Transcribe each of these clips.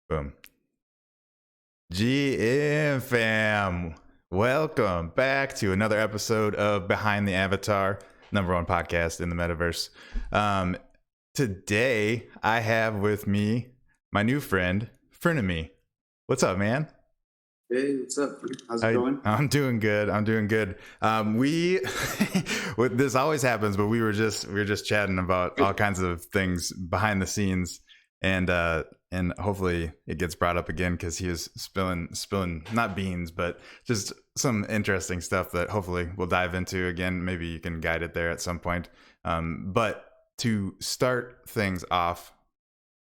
Boom. GM fam, welcome back to another episode of Behind the Avatar, #1 podcast in the metaverse. Today, I have with me my new friend, FRENEMY. What's up, man? Hey, what's up? How's it going? I'm doing good. We this always happens, but we were just chatting about all kinds of things behind the scenes, and hopefully it gets brought up again because he was spilling not beans, but just some interesting stuff that hopefully we'll dive into again. Maybe you can guide it there at some point. But to start things off,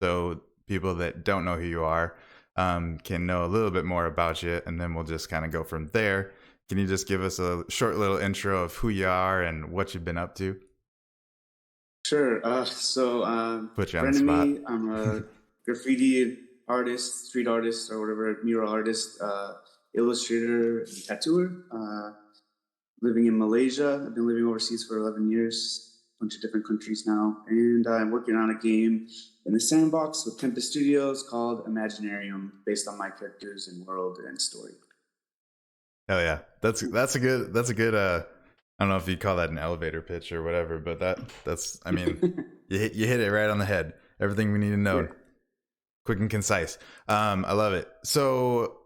so people that don't know who you are can know a little bit more about you, and then we'll just kind of go from there. Can you just give us a short little intro of who you are and what you've been up to? Sure. Put you on the spot. FRENEMY, I'm a graffiti artist, street artist, or whatever, mural artist, illustrator, and tattooer. Living in Malaysia. I've been living overseas for 11 years, a bunch of different countries now, and I'm working on a game in the sandbox with Tempest Studios called Imaginarium, based on my characters and world and story. Hell yeah, that's a good. I don't know if you call that an elevator pitch or whatever, but that's I mean, you hit it right on the head. Everything we need to know, quick and concise. I love it. So,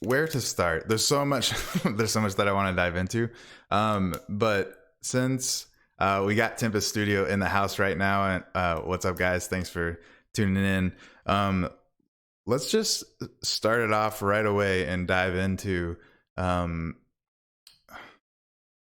where to start? There's so much. There's so much that I want to dive into. But since we got Tempest Studio in the house right now, and what's up, guys? Thanks for tuning in. Let's just start it off right away and dive into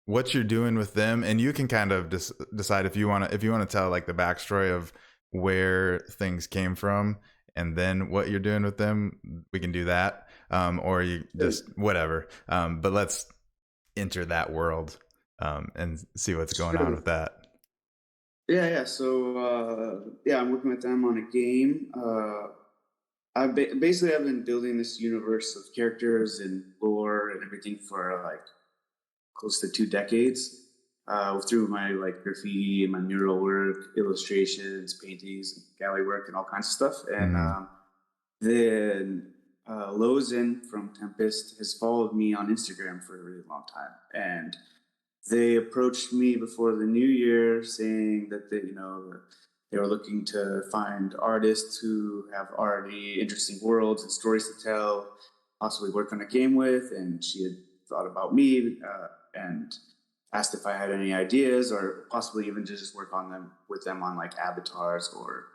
what you're doing with them, and you can kind of decide if you want to tell like the backstory of where things came from, and then what you're doing with them. We can do that, or you just whatever. But let's enter that world and see what's going on with that. Yeah. So I'm working with them on a game. I've been building this universe of characters and lore and everything for like close to 2 decades, through my like graffiti and my mural work, illustrations, paintings, gallery work, and all kinds of stuff. And then Lozen from Tempest has followed me on Instagram for a really long time, and they approached me before the new year saying that they were looking to find artists who have already interesting worlds and stories to tell, possibly work on a game with. And she had thought about me and asked if I had any ideas, or possibly even to just work on them with them on like avatars or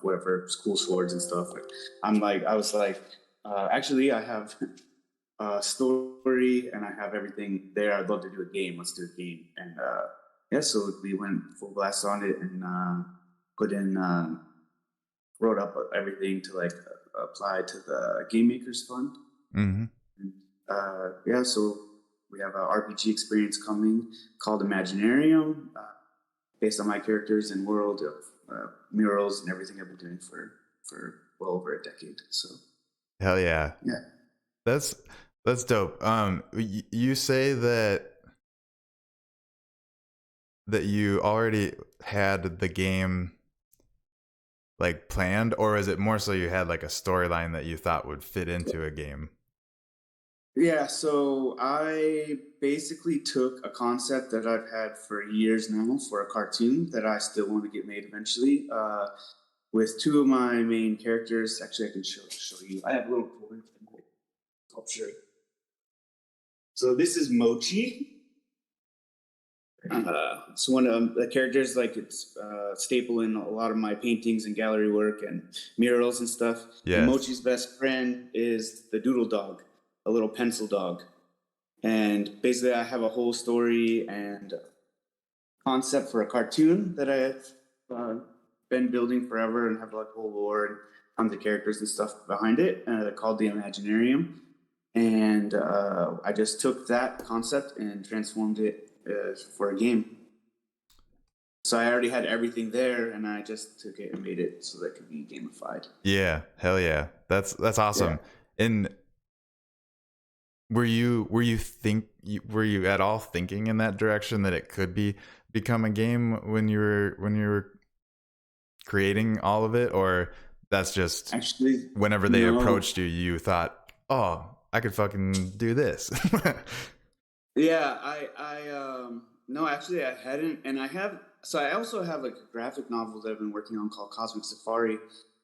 whatever, cool swords and stuff. I was like, actually, I have a story and I have everything there. I'd love to do a game. Let's do a game. And so we went full blast on it and wrote up everything to like apply to the Game Makers Fund. Mm-hmm. And, so we have an RPG experience coming called Imaginarium, based on my characters and world of murals and everything I've been doing for well over a decade. So hell yeah. That's dope. You say that you already had the game like planned, or is it more so you had like a storyline that you thought would fit into a game? Yeah, so I basically took a concept that I've had for years now for a cartoon that I still want to get made eventually, with 2 of my main characters. Actually, I can show you. I have a little sculpture. So this is Mochi. It's one of the characters, like it's staple in a lot of my paintings and gallery work and murals and stuff. Yes. And Mochi's best friend is the Doodle Dog, a little pencil dog. And basically I have a whole story and concept for a cartoon that I've been building forever and have like whole lore and tons of characters and stuff behind it, called the Imaginarium. And I just took that concept and transformed it for a game. So I already had everything there, and I just took it and made it so that it could be gamified. Yeah, hell yeah, that's awesome. Yeah. And were you at all thinking in that direction that it could become a game when you were creating all of it, or that's just Actually, whenever they no. approached you, you thought, oh, I could fucking do this. Yeah, no, actually I hadn't, and I also have like a graphic novel that I've been working on called Cosmic Safari,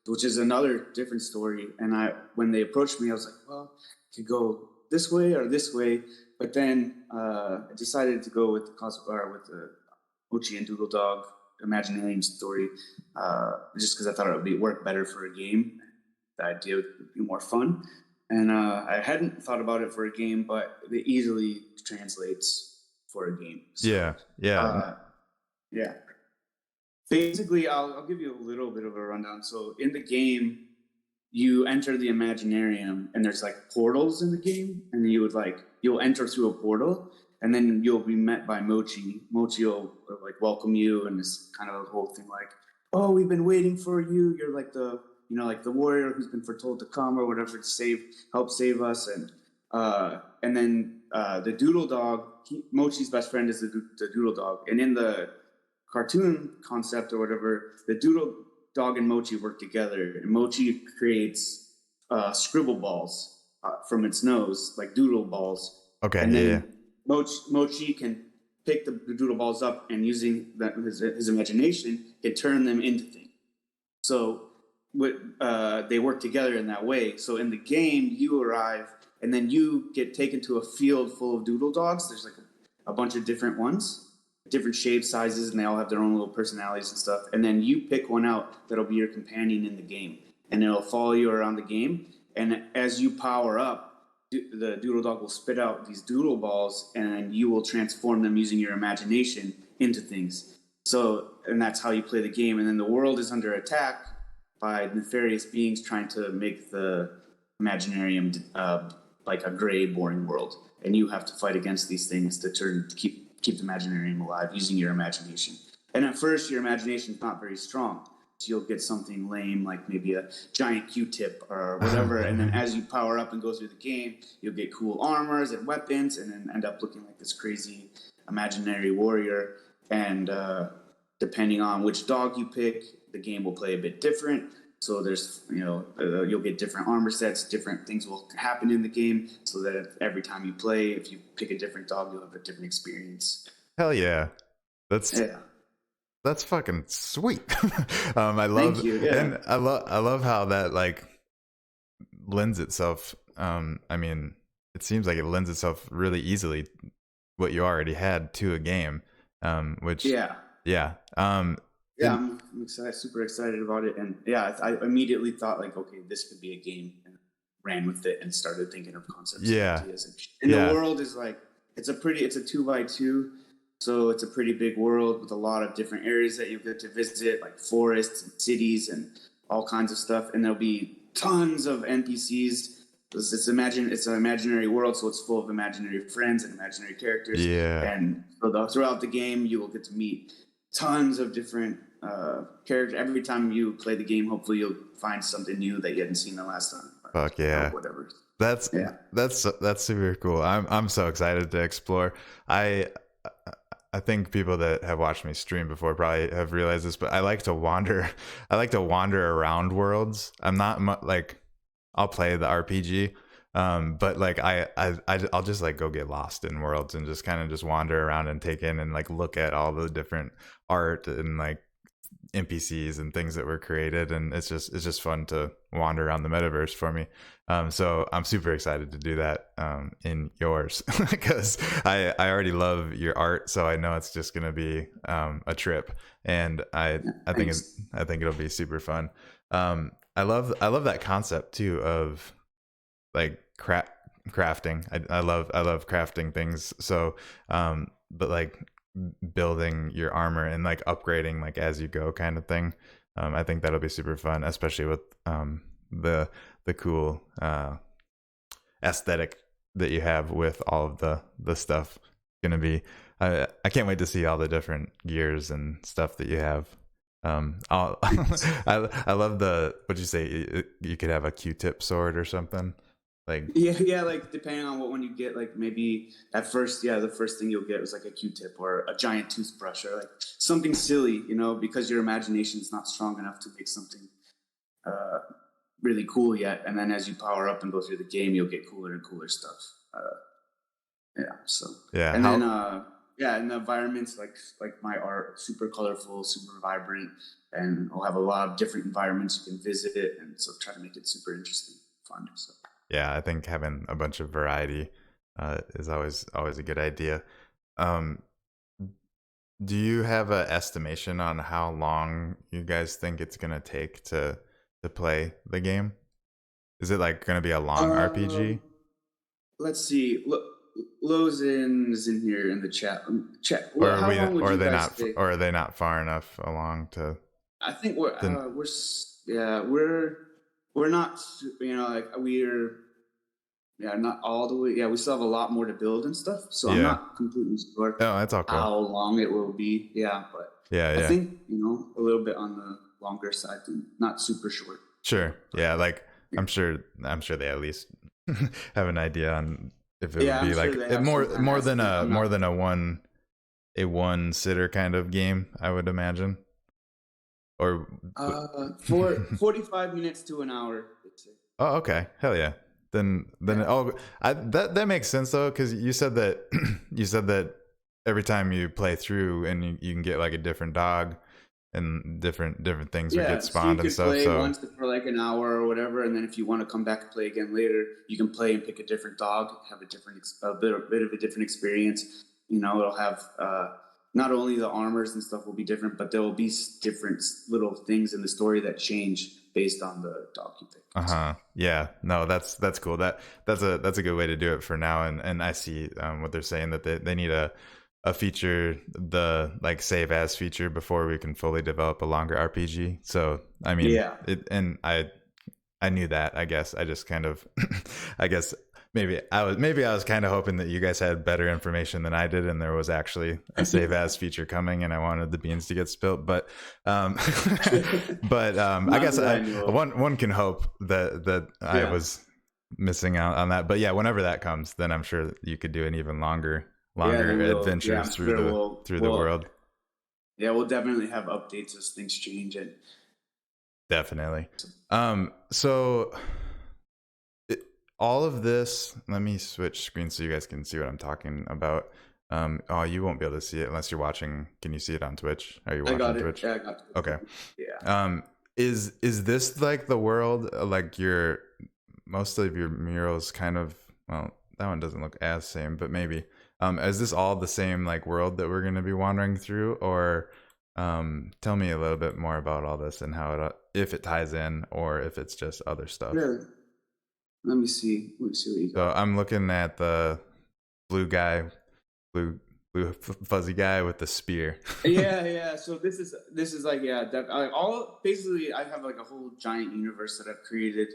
which is another different story. And when they approached me, I was like, well, I could go this way or this way, but then I decided to go with the Cosmic or with the Mochi and Doodle Dog Imaginarium story, just because I thought it would work better for a game. The idea would be more fun. And I hadn't thought about it for a game, but it easily translates for a game. So, Yeah, yeah. uh, yeah. Basically, I'll give you a little bit of a rundown. So, in the game, you enter the Imaginarium, and there's like portals in the game, and you'll enter through a portal, and then you'll be met by Mochi. Mochi will like welcome you, and it's kind of a whole thing like, "Oh, we've been waiting for you. You're like the warrior who's been foretold to come or whatever to help save us." And then the Doodle Dog, Mochi's best friend is the Doodle Dog, and in the cartoon concept or whatever, the Doodle Dog and Mochi work together, and Mochi creates scribble balls from its nose, like doodle balls, Okay, and yeah, yeah. then Mochi can pick the doodle balls up and using his imagination, can turn them into things. So they work together in that way. So in the game, you arrive and then you get taken to a field full of doodle dogs. There's like a bunch of different ones, different shapes, sizes, and they all have their own little personalities and stuff. And then you pick one out that'll be your companion in the game, and it'll follow you around the game. And as you power up, the doodle dog will spit out these doodle balls, and you will transform them using your imagination into things. So, and that's how you play the game. And then the world is under attack by nefarious beings trying to make the Imaginarium like a gray, boring world. And you have to fight against these things to keep the Imaginarium alive using your imagination. And at first, your imagination is not very strong. So you'll get something lame, like maybe a giant Q-tip or whatever. And then as you power up and go through the game, you'll get cool armors and weapons, and then end up looking like this crazy imaginary warrior. And depending on which dog you pick, the game will play a bit different. So there's, you'll get different armor sets, different things will happen in the game, so that every time you play, if you pick a different dog, you'll have a different experience. Hell yeah. That's Yeah. that's fucking sweet. I Thank love you. Yeah. and I love how that like lends itself. I mean, it seems like it lends itself really easily what you already had to a game. Which Yeah. yeah. Yeah, And I'm excited, super excited about it, and yeah, I immediately thought like, okay, this could be a game, and ran with it and started thinking of concepts and yeah. ideas. And the Yeah. world is like it's a 2x2, so it's a pretty big world with a lot of different areas that you get to visit, like forests and cities and all kinds of stuff. And there'll be tons of NPCs. It's an imaginary world, so it's full of imaginary friends and imaginary characters. Yeah. And so throughout the game, you will get to meet tons of different characters. Every time you play the game, hopefully you'll find something new that you hadn't seen the last time. Fuck yeah. Whatever. That's Yeah. that's super cool. I'm so excited to explore. I I think people that have watched me stream before probably have realized this, but I like to wander. I like to wander around worlds. I'm not like I'll play the RPG, but like I'll just like go get lost in worlds and just kind of just wander around and take in and like look at all the different art and like NPCs and things that were created, and it's just fun to wander around the metaverse for me. So I'm super excited to do that in yours because I already love your art, so I know it's just gonna be a trip, and I think I think it'll be super fun. I love that concept too of like crafting. I love crafting things. So but like building your armor and like upgrading like as you go kind of thing. I think that'll be super fun, especially with the cool aesthetic that you have with all of the stuff gonna be. I can't wait to see all the different gears and stuff that you have. I love the, what'd you say, you could have a Q-tip sword or something Like, Yeah, like depending on what one you get, like maybe at first, yeah, the first thing you'll get was like a Q-tip or a giant toothbrush or like something silly, because your imagination is not strong enough to make something uh, really cool yet. And then as you power up and go through the game, you'll get cooler and cooler stuff. Yeah, so yeah, and then how yeah, and the environments like my art, super colorful, super vibrant, and I'll have a lot of different environments you can visit it, and so try to make it super interesting, fun. So. yeah, I think having a bunch of variety is always a good idea. Um, do you have an estimation on how long you guys think it's gonna take to play the game? Is it like gonna be a long RPG, Let's see. Lowe's is in here in the chat. Chat. or How long would you guys say? or are they not far enough along I think to yeah, we're not, like we're, yeah, not all the way. Yeah, we still have a lot more to build and stuff. So I'm yeah. not completely sure Oh, that's all cool. how long it will be. Yeah, but Yeah, I yeah. think, a little bit on the longer side, and not super short. Sure. But Yeah, like yeah, I'm sure they at least have an idea on if it would yeah, I'm be sure like they have some kind of estimate. I'm more not. than a one sitter kind of game, I would imagine. Or For 45 minutes to an hour. I'd say. oh, okay. Hell yeah. Then Yeah. that makes sense though, because you said that you said that every time you play through and you can get like a different dog and different things would get Yeah, so you spawned and could stuff. play So once for like an hour or whatever, and then if you want to come back and play again later, you can play and pick a different dog, have a bit of a different experience. It'll have not only the armors and stuff will be different, but there will be different little things in the story that change based on the dog you pick. uh-huh. Yeah. No, that's cool. That's a good way to do it for now. And I see what they're saying, that they need a feature, the like save as feature, before we can fully develop a longer RPG. So I mean Yeah. it, and I knew that. I guess I just kind of I guess maybe I was kind of hoping that you guys had better information than I did, and there was actually a save as feature coming, and I wanted the beans to get spilt. But I Not guess that I know of. one can hope that I Yeah. was missing out on that. But yeah, whenever that comes, then I'm sure you could do an even Yeah, then longer we'll. Yeah, adventures I'm sure through the world. Yeah, we'll definitely have updates as things change. And Definitely. So all of this, let me switch screens so you guys can see what I'm talking about. Oh, you won't be able to see it unless you're watching. Can you see it on Twitch? Are you I watching got it. Twitch? Yeah, I got it. Okay. Yeah. Is this like the world, like your most of your murals kind of, well, that one doesn't look as same, but maybe. Is this all the same like world that we're going to be wandering through, or tell me a little bit more about all this and how it, if it ties in or if it's just other stuff. Yeah. Let me see. Let me see what you So got. I'm looking at the blue guy, blue fuzzy guy with the spear. Yeah. So this is like, yeah, all basically I have like a whole giant universe that I've created,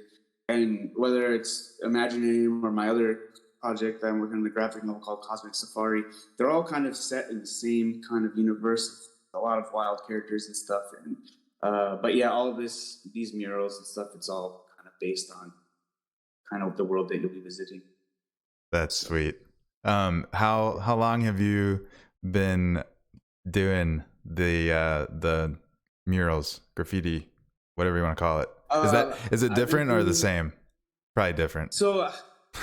and whether it's Imaginarium or my other project that I'm working on, the graphic novel called Cosmic Safari, they're all kind of set in the same kind of universe. A lot of wild characters and stuff, and but yeah, all of these murals and stuff, it's all kind of based on kind of the world that you'll be visiting. That's So. sweet. How long have you been doing the murals, graffiti, whatever you want to call it? Is it I've been different or the doing same? Probably different. so.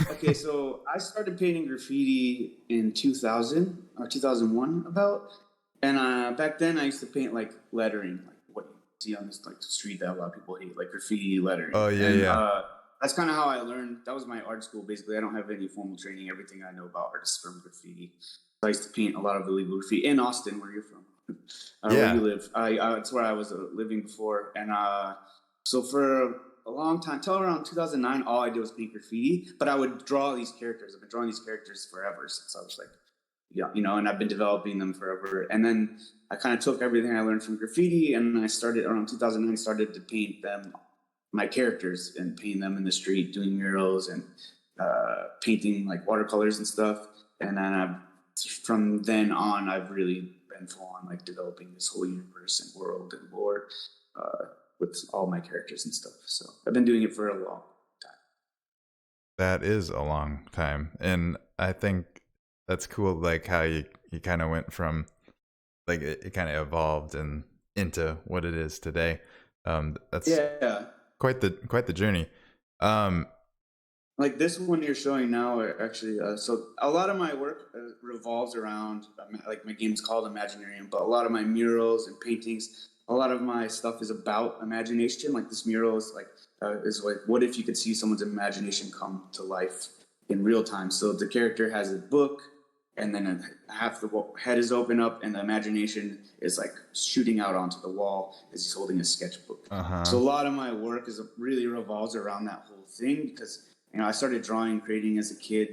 Okay, so I started painting graffiti in 2000 or 2001 about, and back then I used to paint like lettering, like what you see on this like street that a lot of people hate, like graffiti lettering, Oh yeah, and yeah. that's kind of how I learned. That was my art school basically. I don't have any formal training. Everything I know about art is from graffiti. So I used to paint a lot of illegal graffiti in Austin, where you're from, where Yeah. you live. That's where I was living before, and so for a long time, till around 2009, all I did was paint graffiti. But I would draw these characters. I've been drawing these characters forever since I was like, yeah, and I've been developing them forever. And then I kind of took everything I learned from graffiti, and I started around 2009. Started to paint them, my characters, and painting them in the street, doing murals and painting like watercolors and stuff. And then from then on, I've really been full on like developing this whole universe and world and lore. With all my characters and stuff. So I've been doing it for a long time. that is a long time, and I think that's cool. Like how you kind of went from like it kind of evolved and into what it is today. That's Yeah. quite the journey. Um, Like this one you're showing now, actually. So a lot of my work revolves around like my game's called Imaginarium, but a lot of my murals and paintings, a lot of my stuff is about imagination. Like this mural is like, what if you could see someone's imagination come to life in real time? So the character has a book, and then half the head is open up, and the imagination is like shooting out onto the wall as he's holding a sketchbook. So a lot of my work is really revolves around that whole thing because I started drawing and creating as a kid,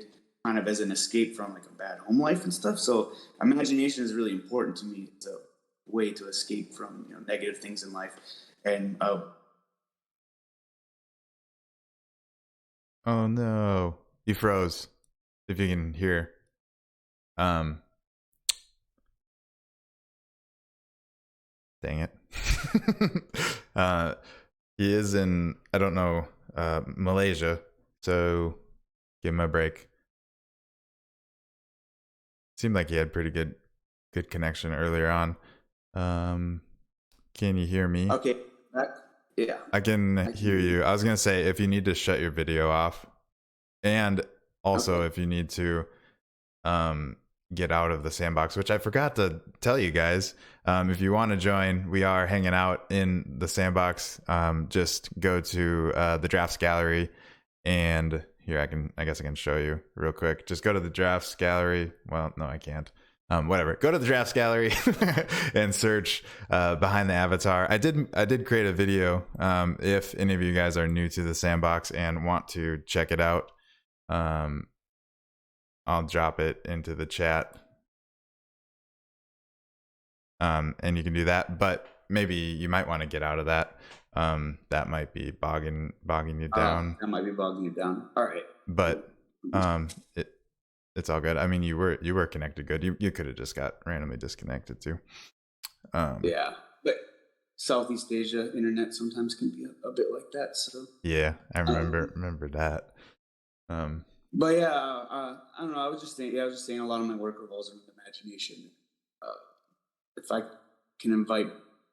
kind of as an escape from like a bad home life and stuff. So imagination is really important to me. It's a way to escape from negative things in life. And oh no, you froze. If you can hear, um, dang it. He is in, I don't know, Malaysia, so give him a break. Seemed like he had pretty good connection earlier on. Can you hear me? okay, yeah, I can I can hear you. I was gonna say if you need to shut your video off, and also Okay. if you need to get out of the sandbox, which I forgot to tell you guys. If you want to join, we are hanging out in the sandbox. Just go to the drafts gallery, and here I guess I can show you real quick. Just go to the drafts gallery. Well, no, I can't. Whatever. Go to the drafts gallery and search behind the avatar. I did create a video. If any of you guys are new to the sandbox and want to check it out, I'll drop it into the chat. And you can do that, but maybe you might want to get out of that. That might be bogging you down. That might be bogging you down. All right. But it's all good. I mean, you were connected good. You could have just got randomly disconnected too. Yeah, but Southeast Asia internet sometimes can be a bit like that. So yeah, I remember that. But yeah, I don't know. I was just saying a lot of my work revolves around imagination. If I can invite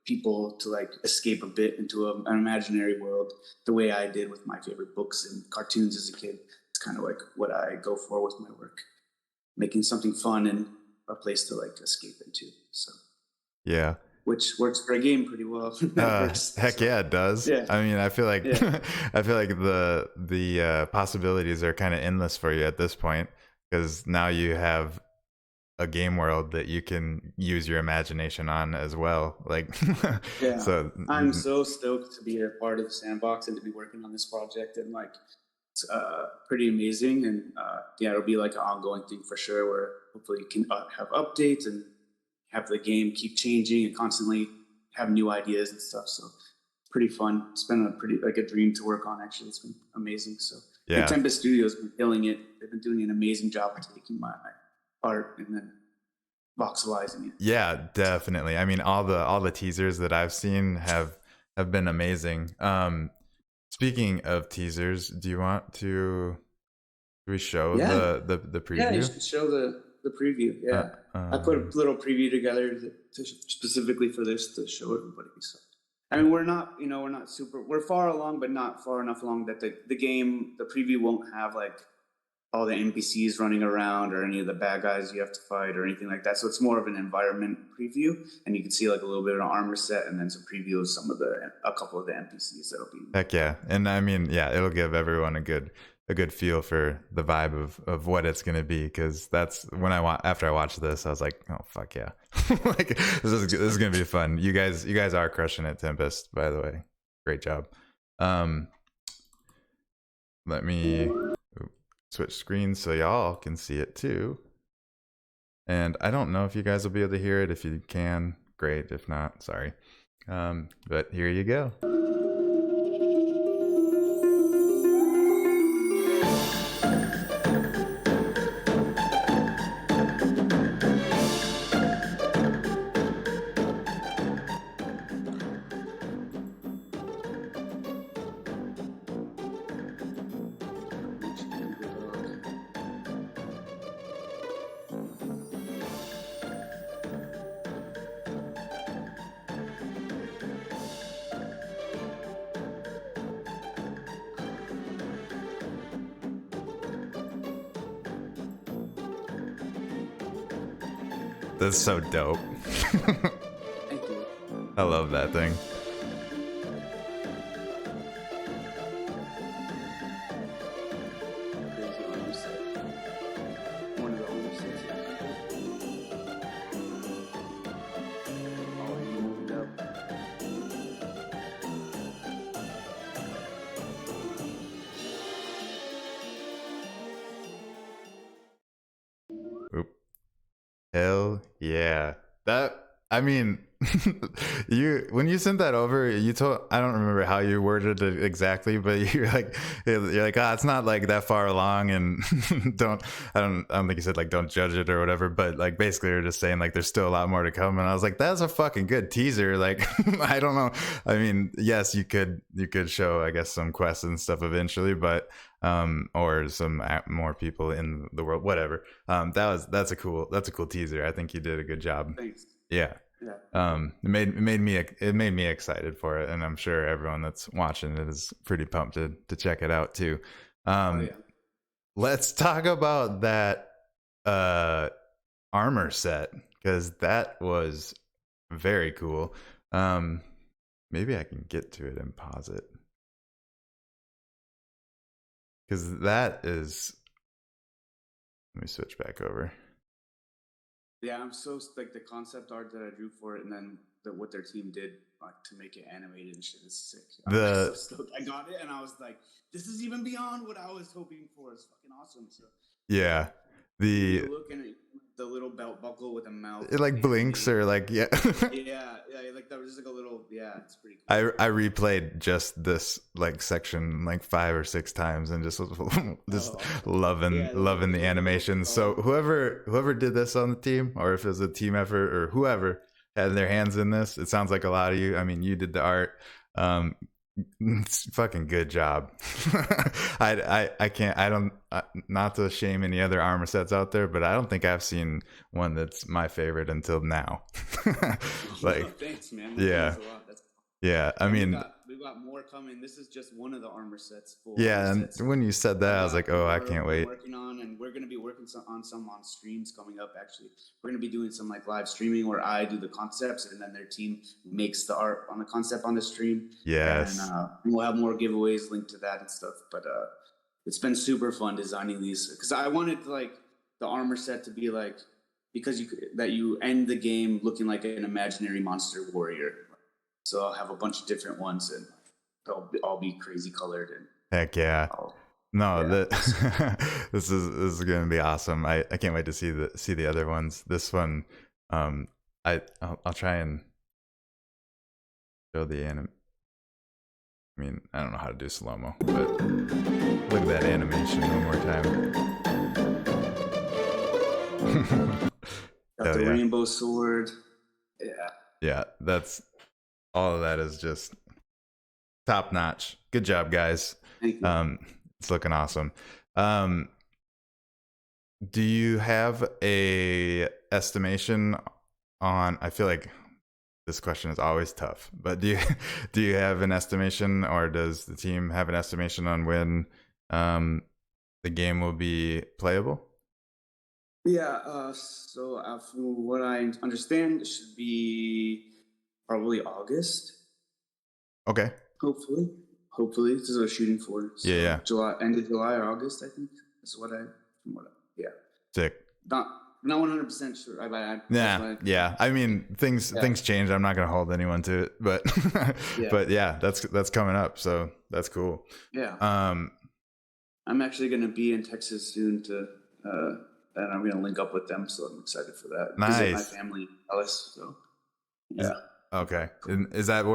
people to like escape a bit into an imaginary world, the way I did with my favorite books and cartoons as a kid, it's kind of like what I go for with my work, making something fun and a place to like escape into. So yeah. Which works for a game pretty well. Heck yeah, it does. Yeah. I mean, I feel like Yeah. I feel like the possibilities are kind of endless for you at this point because now you have a game world that you can use your imagination on as well. Like, Yeah. so I'm so stoked to be a part of the sandbox and to be working on this project, and like it's pretty amazing. And yeah, it'll be like an ongoing thing for sure, where hopefully you can have updates and have the game keep changing and constantly have new ideas and stuff. So it's pretty fun. It's been a pretty like a dream to work on. Actually, it's been amazing. So yeah, and Tempest Studios been killing it. They've been doing an amazing job of taking my art and then voxelizing it. yeah, definitely. I mean, all the teasers that I've seen have been amazing. Speaking of teasers, do you want to we show the preview? Yeah, you should show the preview. Yeah, I put a little preview together specifically for this to show everybody. So, I mean, we're not super. We're far along, but not far enough along that the game, the preview won't have like all the NPCs running around or any of the bad guys you have to fight or anything like that. So it's more of an environment preview, and you can see like a little bit of an armor set and then some preview of a couple of the NPCs that'll be. Heck yeah, and I mean, yeah, it'll give everyone a good feel for the vibe of what it's gonna be, because that's when after I watched this, I was like, oh fuck yeah, like this is gonna be fun. You guys are crushing it, Tempest. By the way, great job. Let me switch screens so y'all can see it too. And I don't know if you guys will be able to hear it. If you can, great. If not, sorry. But here you go. That's so dope. Thank you. I love that thing. Crazy armor set. One of the armor sets. Oh, he moved up. Oop. Hell yeah. That, I mean, you, when you sent that over, you told, I don't remember how you worded it exactly, but you're like, ah, it's not like that far along, and I don't think you said like don't judge it or whatever, but like basically you're just saying like there's still a lot more to come, and I was like, that's a fucking good teaser. Like, I don't know. I mean, yes, you could show, I guess, some quests and stuff eventually, but or some more people in the world, whatever. That's a cool teaser. I think you did a good job. Thanks. Yeah. Yeah. It made me excited for it, and I'm sure everyone that's watching it is pretty pumped to check it out too. Oh yeah. Let's talk about that armor set, because that was very cool. Maybe I can get to it and pause it, because that is. Let me switch back over. Yeah, I'm so like the concept art that I drew for it, and then what their team did to make it animated and shit is sick. I'm so stoked. I got it, and I was like, "This is even beyond what I was hoping for. It's fucking awesome." So yeah, you look and the little belt buckle with a mouth. It like blinks or like yeah, like that was just like a little it's pretty cool. I replayed just this like section like 5 or 6 times and just loving the animation. So whoever did this on the team, or if it was a team effort or whoever had their hands in this, it sounds like a lot of you. I mean, you did the art. It's fucking good job. I can't, I don't, not to shame any other armor sets out there, but I don't think I've seen one that's my favorite until now. Like, thanks, man. Yeah. Yeah, I mean, we've got more coming. This is just one of the armor sets. Yeah, and when you said that, I was like, oh, I can't wait. Working on, and we're gonna be working on some on streams coming up. Actually, we're gonna be doing some like live streaming where I do the concepts, and then their team makes the art on the concept on the stream. Yes, and we'll have more giveaways linked to that and stuff. But it's been super fun designing these, because I wanted like the armor set to be like, because you end the game looking like an imaginary monster warrior. So I'll have a bunch of different ones, and they'll all be crazy colored. And heck yeah! This is gonna be awesome. I can't wait to see the other ones. This one, I'll try and show the anim. I mean, I don't know how to do slow mo, but look at that animation one more time. Got the rainbow sword. Yeah, that's. All of that is just top notch. Good job, guys. Thank you. It's looking awesome. Do you have a estimation on? I feel like this question is always tough, but do you have an estimation, or does the team have an estimation on when the game will be playable? Yeah. So from what I understand, it should be probably August. Okay. Hopefully, this is what I'm shooting for. So yeah. End of July or August, I think. That's Sick. Not 100% sure. Yeah. I mean, things change. I'm not gonna hold anyone to it, but but yeah, that's coming up, so that's cool. Yeah. I'm actually gonna be in Texas soon and I'm gonna link up with them, so I'm excited for that. Nice. Visit my family in Dallas, so yeah. Okay. And is that?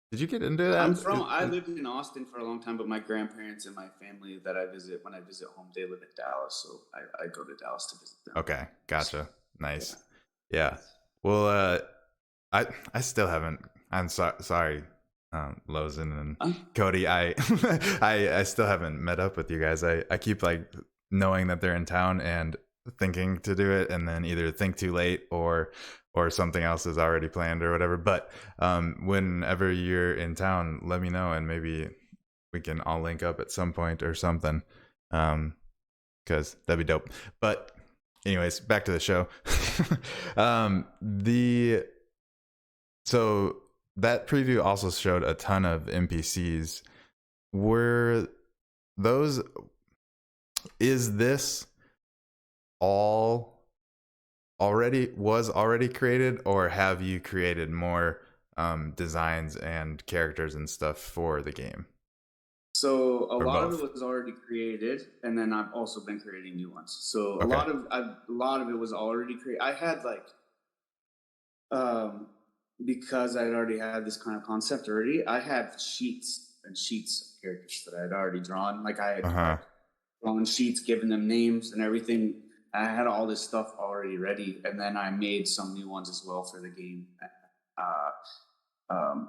Did you get into that? I lived in Austin for a long time, but my grandparents and my family that I visit when I visit home, they live in Dallas, so I go to Dallas to visit them. Okay, gotcha. Nice. Yeah. Well, I still haven't. I'm sorry, Lozen and Cody. I still haven't met up with you guys. I keep like knowing that they're in town and thinking to do it, and then either think too late or something else is already planned or whatever. But whenever you're in town, let me know, and maybe we can all link up at some point or something, because that'd be dope. But anyways, back to the show. The so that preview also showed a ton of NPCs. Were those? Is this all already created, or have you created more designs and characters and stuff for the game? So a Or lot of both? it was already created, and then I've also been creating new ones. So Okay. a lot of it was already created. I had like um, because I'd already had this kind of concept already. I had sheets and sheets of characters that I'd already drawn. Like I had Uh-huh. like drawn sheets, given them names and everything. I had all this stuff already ready, and then I made some new ones as well for the game. Uh,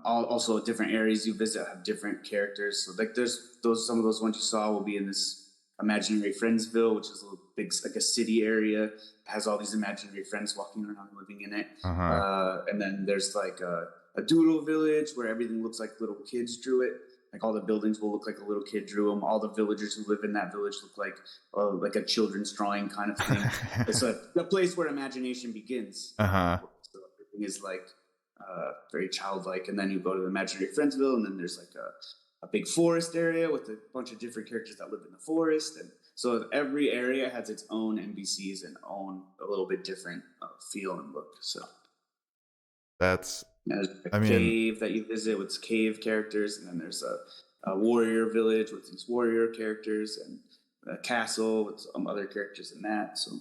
also, different areas you visit have different characters. So, like, there's those some of those ones you saw will be in this imaginary Friendsville, which is a little big, like a city area. It has all these imaginary friends walking around, living in it. Uh-huh. And then there's like a doodle village where everything looks like little kids drew it. Like all the buildings will look like a little kid drew them. All the villagers who live in that village look like a children's drawing kind of thing. It's a place where imagination begins. Uh-huh. So everything is like very childlike. And then you go to the imaginary Friendsville, and then there's like a big forest area with a bunch of different characters that live in the forest. And so every area has its own NPCs and own a little bit different feel and look. So That's, there's a I mean, cave that you visit with cave characters, and then there's a warrior village with these warrior characters, and a castle with some other characters in that. So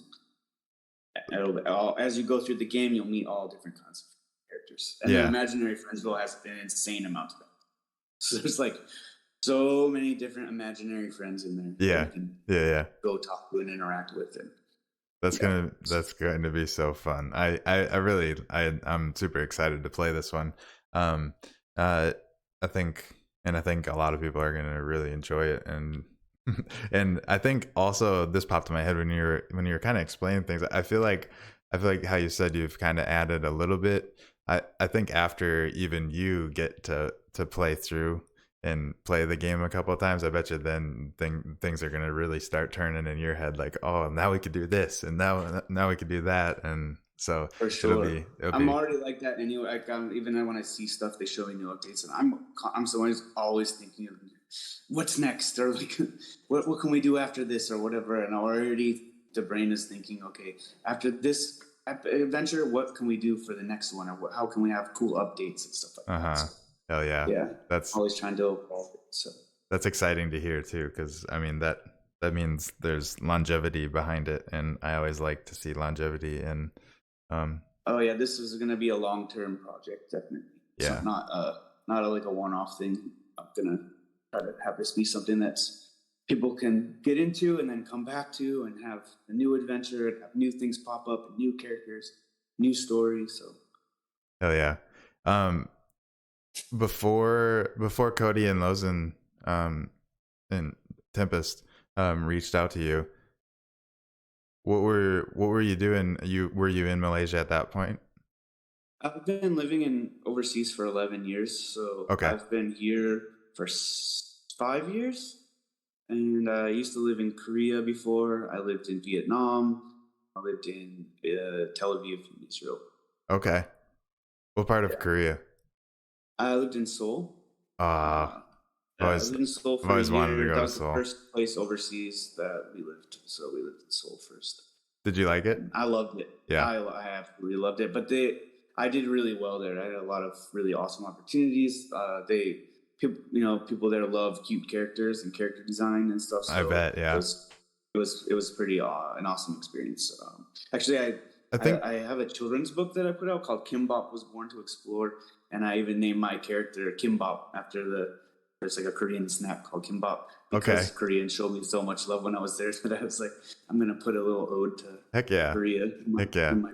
as you go through the game, you'll meet all different kinds of characters. And then yeah. Imaginary Friendsville has an insane amount of them. So there's like so many different imaginary friends in there Yeah. that you can Yeah. go talk to and interact with. And That's going to be so fun. I'm super excited to play this one. Um, I think a lot of people are going to really enjoy it, and and I think also this popped in my head when you were kind of explaining things. I feel like how you said you've kind of added a little bit. I think after even you get to play through and play the game a couple of times, I bet you then things are gonna really start turning in your head. Like, oh, now we could do this, and now we could do that, and so for sure, it'll I'm be already like that anyway. Like even when I see stuff, they show me new updates, and I'm so always thinking of what's next, or like what can we do after this, or whatever. And already the brain is thinking, okay, after this adventure, what can we do for the next one, or how can we have cool updates and stuff like that. So hell yeah, yeah, that's always trying to evolve it. So that's exciting to hear too, because I mean that means there's longevity behind it, and I always like to see longevity. And oh yeah, this is going to be a long-term project, definitely. So yeah. not like a one-off thing. I'm gonna try to have this be something that's people can get into and then come back to, and have a new adventure and have new things pop up and new characters, new stories. So Hell yeah. Um, before Cody and Lozen and Tempest reached out to you, what were you doing? Were you in Malaysia at that point? I've been living in overseas for 11 years. So Okay. I've been here for 5 years. And I used to live in Korea before. I lived in Vietnam. I lived in Tel Aviv, in Israel. Okay. What part of Yeah. Korea? I lived in Seoul. Uh, I lived in Seoul I've for a always wanted to year. go That to was the Seoul. first place overseas that we lived. So we lived in Seoul first. Did you like it? I loved it. Yeah. I absolutely loved it. But I did really well there. I had a lot of really awesome opportunities. People there love cute characters and character design and stuff. So I bet. Yeah. It was pretty an awesome experience. Actually, I think I have a children's book that I put out called Kimbop Was Born to Explore, and I even named my character Kimbop after there's like a Korean snack called Kimbop, because Koreans showed me so much love when I was there that I was like, I'm gonna put a little ode to heck yeah. Korea in my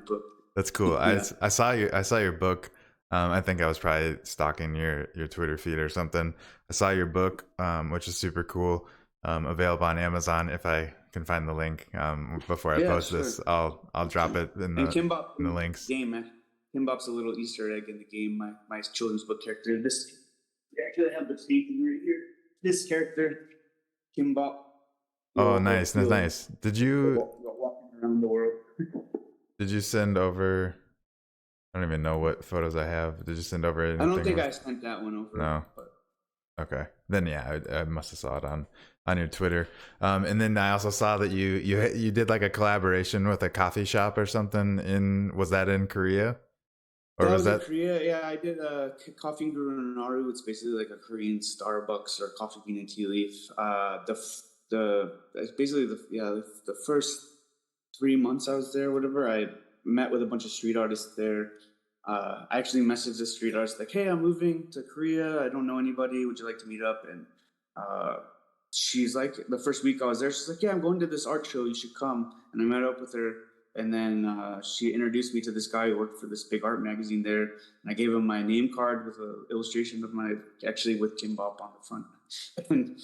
book. That's cool. Yeah. I saw your book. I think I was probably stalking your Twitter feed or something. I saw your book, which is super cool. Available on Amazon. If I can find the link before I post this, I'll drop it in the links. Game, man. Kimbop's a little Easter egg in the game. My children's book character. I actually have the speaking right here. This character, Kimbop. Oh, nice. Did you? Walking around the world. Did you send over? I don't even know what photos I have. Did you send over I don't anything think I with? sent that one over, No. but Okay. Then yeah, I must have saw it on your Twitter. And then I also saw that you did like a collaboration with a coffee shop or something. Was that in Korea or that was was in that? Korea. Yeah, I did a coffee guru naru. It's basically like a Korean Starbucks or coffee bean and tea leaf. The it's basically the first 3 months I was there, whatever. I met with a bunch of street artists there. I actually messaged the street artist like, "Hey, I'm moving to Korea. I don't know anybody. Would you like to meet up?" And uh, she's like, the first week I was there, she's like, "Yeah, I'm going to this art show. You should come." And I met up with her, and then she introduced me to this guy who worked for this big art magazine there. And I gave him my name card with an illustration of actually with Kimbap on the front. And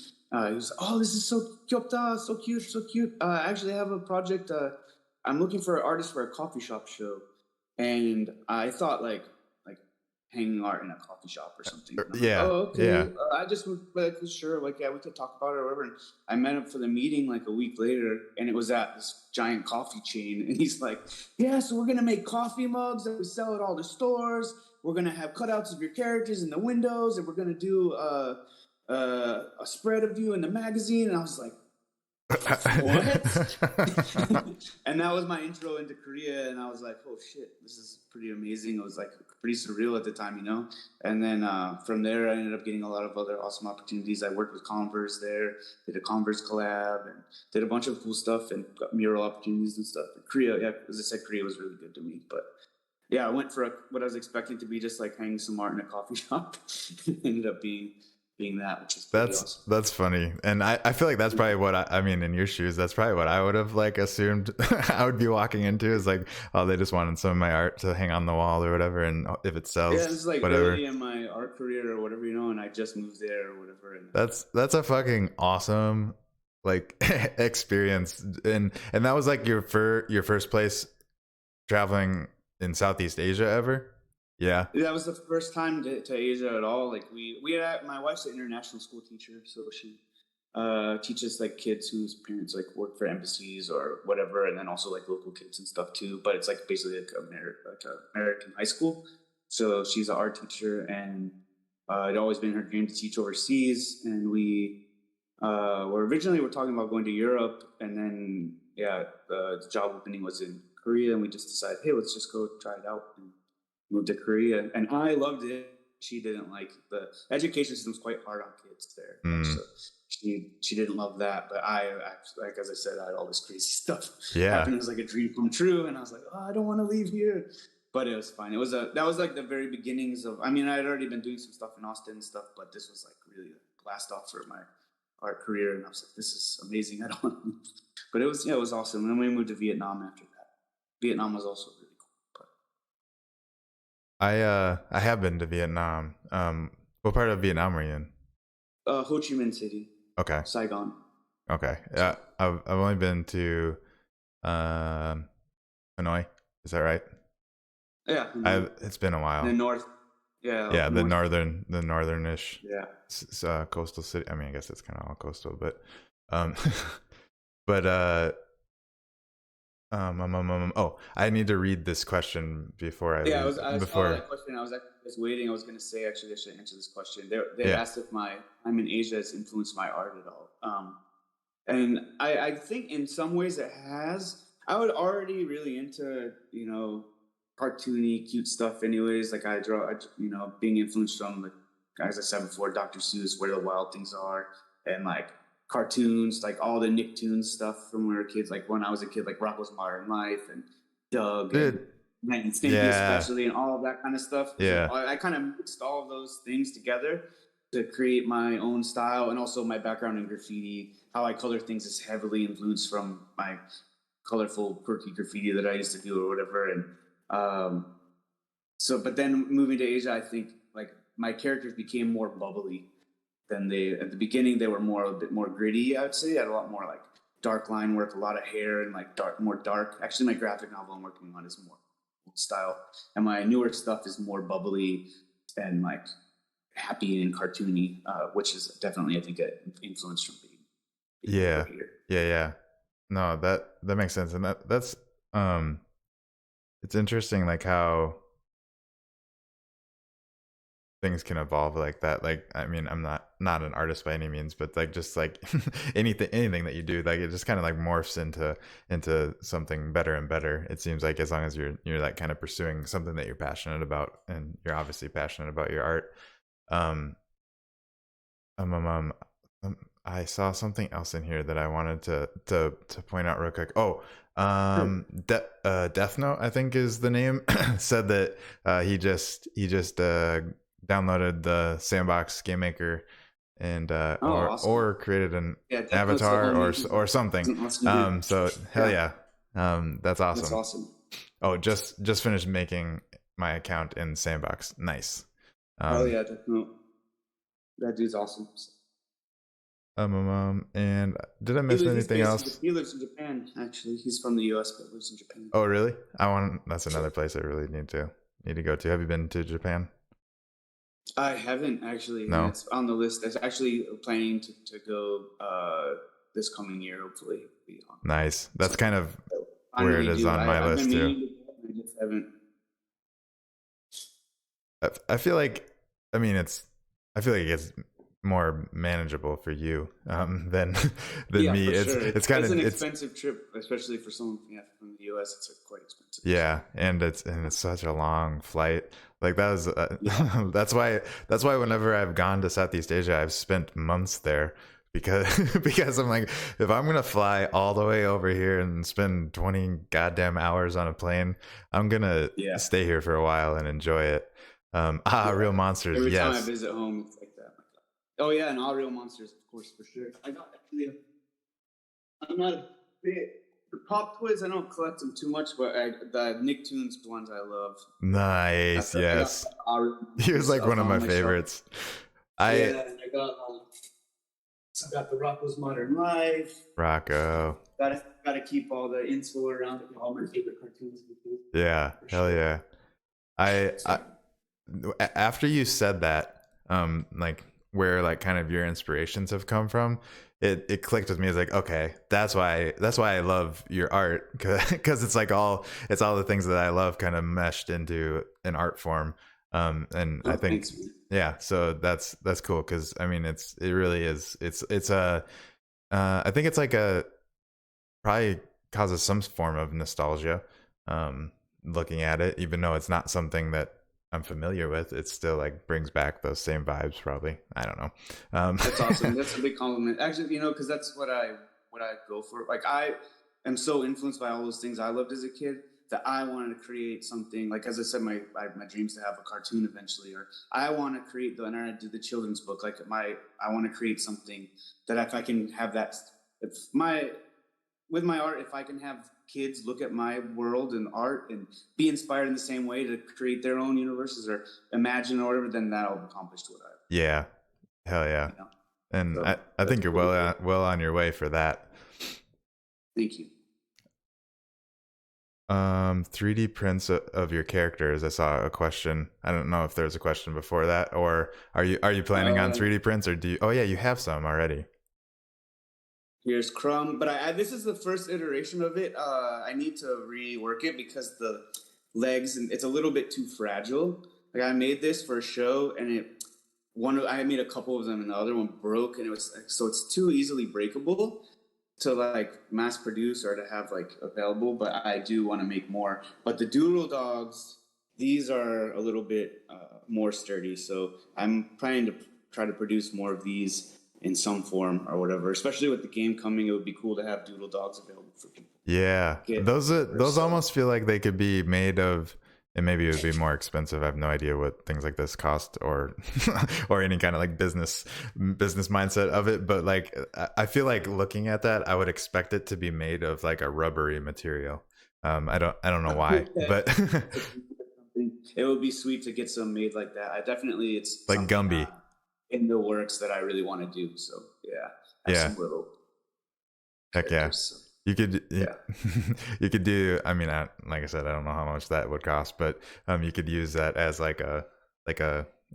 he was like, "Oh, this is so kyopta, so cute, so cute. I actually have a project. I'm looking for an artist for a coffee shop show." And I thought like hanging art in a coffee shop or something. And I'm like, Yeah, "Oh, yeah. okay." I just was like, sure, like yeah, we could talk about it or whatever. And I met him for the meeting like a week later, and it was at this giant coffee chain. And he's like, "Yeah, so we're gonna make coffee mugs that we sell at all the stores. We're gonna have cutouts of your characters in the windows, and we're gonna do a spread of you in the magazine." And I was like, "What?" And that was my intro into Korea, and I was like, "Oh shit, this is pretty amazing." It was like pretty surreal at the time, you know. And then from there, I ended up getting a lot of other awesome opportunities. I worked with Converse there, did a Converse collab, and did a bunch of cool stuff, and got mural opportunities and stuff. And Korea, yeah, as I said, Korea was really good to me. But yeah, I went for what I was expecting to be just like hanging some art in a coffee shop. Ended up being that, which is pretty awesome. That's funny, and I feel like that's probably what I mean. In your shoes, that's probably what I would have like assumed I would be walking into is like, oh, they just wanted some of my art to hang on the wall or whatever, and if it Yeah, sells, this is like whatever. early in my art career or whatever, you know, and I just moved there or whatever. And That's a fucking awesome like experience, and that was like your first place traveling in Southeast Asia ever. Yeah. that was the first time to Asia at all. Like we had my wife's an international school teacher, so she teaches like kids whose parents like work for embassies or whatever, and then also like local kids and stuff too. But it's like basically like American high school. So she's an art teacher, and it always been her dream to teach overseas. And we were originally we're talking about going to Europe, and then yeah, the job opening was in Korea, and we just decided, hey, let's just go try it out. And moved to Korea, and I loved it. She didn't like the education system's quite hard on kids there, so she didn't love that. But I like as I said, I had all this crazy stuff Yeah. happen. It was like a dream come true, and I was like, oh, I don't want to leave here. But it was fine. That was like the very beginnings of. I mean, I had already been doing some stuff in Austin and stuff, but this was like really a blast off for my art career, and I was like, this is amazing. I don't want to leave. But it was awesome. And then we moved to Vietnam after that. Vietnam was also really cool. I have been to Vietnam. What part of Vietnam were you in? Ho Chi Minh City, Okay. Saigon. Okay. Yeah, I've only been to Hanoi. Is that right? Yeah, It's been a while. the north. Yeah, Yeah, north. the northernish Yeah. coastal city. I mean, I guess it's kind of all coastal, but um, but oh, I need to read this question before I Yeah, leave. I saw Before, that question. I was actually just waiting. I was going to say actually I should answer this question. They yeah, asked if my time in Asia has influenced my art at all. And I think in some ways it has. I was already really into cartoony, cute stuff. Anyways, like being influenced from like as I said before, Dr. Seuss, Where the Wild Things Are, and like cartoons, like all the Nicktoons stuff from when we were kids. Like when I was a kid, like Rocko's Modern Life and Doug and dude. Ren and Stimpy Yeah, especially, and all of that kind of stuff. So yeah, I kind of mixed all of those things together to create my own style, and also my background in graffiti. How I color things is heavily influenced from my colorful, quirky graffiti that I used to do or whatever. And but then moving to Asia, I think like my characters became more bubbly than they at the beginning. They were a bit more gritty. I would say I had a lot more like dark line work, a lot of hair, and like more dark. Actually, my graphic novel I'm working on is more style, and my newer stuff is more bubbly and like happy and cartoony, which is definitely I think an influence from being yeah, over here. yeah. No, that makes sense, and that's um, it's interesting, like how things can evolve like that. Like, I mean, I'm not an artist by any means, but like just like anything that you do, like it just kind of like morphs into something better and better. It seems like as long as you're like kind of pursuing something that you're passionate about, and you're obviously passionate about your art. Um, um, um, um, um, I saw something else in here that I wanted to point out real quick. Oh, Sure. Death Note, I think is the name. Said that he just downloaded the Sandbox Game Maker and Oh, awesome. or created an Yeah, Death Note's the avatar homie. He's or something. an awesome dude. So hell Yeah, yeah, that's that's awesome. awesome. Oh, just finished making my account in Sandbox. Nice. Hell Um, yeah, Death Note. That dude's awesome. and did I miss He's anything based. else? He lives in Japan. Actually, he's from the U.S. but lives in Japan. Oh, really? I want. That's another place I really need to go to. Have you been to Japan? I haven't actually, and No. it's on the list. I'm actually planning to go this coming year. Hopefully, be on Nice. That's something kind of to where it finally is do. on my I've been list too. meaning to go, and I just haven't. I feel like, I mean, I feel like it's more manageable for you than than Yeah, me. for sure. It's kind It's of an it's expensive trip, especially for someone from the U.S. It's quite expensive. So. yeah, and it's such a long flight. Like that was Yeah, that's why whenever I've gone to Southeast Asia, I've spent months there because because I'm like, if I'm gonna fly all the way over here and spend 20 goddamn hours on a plane, I'm gonna yeah, stay here for a while and enjoy it. yeah. Real monsters, Every time I yes. visit home, it's like that. Oh yeah, and all real monsters, of course, for sure. I got actually. I'm not a big the pop quiz. I don't collect them too much, but the Nicktoons ones I love. Nice, I got yes. all real He was monsters like up one of my on my shelf. favorites. I Yeah, and I got the Rocko's Modern Life. Rocco. Gotta keep all the info around it. All my favorite cartoons, Yeah, for hell sure. yeah. So, I after you said that, like where like kind of your inspirations have come from, it clicked with me. It's like, okay, that's why I love your art, because it's all the things that I love kind of meshed into an art form. And I oh, think, thanks, man. yeah, so that's cool, because I mean it really is, it's a I think it's like a probably causes some form of nostalgia. Um, Looking at it, even though it's not something that I'm familiar with, it still like brings back those same vibes. Probably, I don't know. That's awesome. That's a big compliment. Actually, because that's what I go for. Like I am so influenced by all those things I loved as a kid that I wanted to create something. Like as I said, my dreams to have a cartoon eventually, or I want to create and I do the children's book. Like I want to create something that if I can have that, if my with my art, if I can have kids look at my world and art and be inspired in the same way to create their own universes or imagine or whatever, then that'll accomplish what I, Yeah, hell yeah, you know. and So I that's think you're really cool. well on your way for that. Thank you. 3D prints of your characters. I saw a question. I don't know if there's a question before that, or are you planning on Uh, 3D prints, or do you? Oh yeah, you have some already. Here's Crumb, but this is the first iteration of it. I need to rework it because the legs and it's a little bit too fragile. Like I made this for a show, and I made a couple of them, and the other one broke, and it was so it's too easily breakable to like mass produce or to have like available. But I do want to make more. But the Doodle Dogs, these are a little bit more sturdy, so I'm planning to try to produce more of these in some form or whatever. Especially with the game coming, it would be cool to have Doodle Dogs available for people Yeah, to get. those So almost feel like they could be made of, and maybe it would be more expensive. I have no idea what things like this cost, or or any kind of like business mindset of it. But like, I feel like looking at that, I would expect it to be made of like a rubbery material. I don't know why, but it would be sweet to get some made like that. I definitely it's like something Gumby. in the works that I really want to do. So yeah, I have Yeah, some little heck yeah. characters. So, You could yeah. you could do. I mean, like I said, I don't know how much that would cost, but you could use that as like a